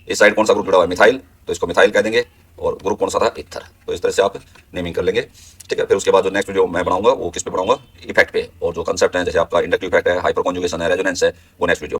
इस साइड कौन सा ग्रुप जुड़ा हुआ है? मिथाइल, तो इसको मिथाइल कह देंगे, और ग्रुप कौन सा था? इथर। तो इस तरह से आप नेमिंग कर लेंगे, ठीक है। फिर उसके बाद जो नेक्स्ट वीडियो मैं बनाऊंगा वो किस पे बनाऊंगा? इफेक्ट पे, और जो कंसेप्ट है जैसे आपका इंडक्टिव इफेक्ट है, हाइपर कॉन्जुगेशन है, रेजोनेंस है, वो नेक्स्ट वीडियो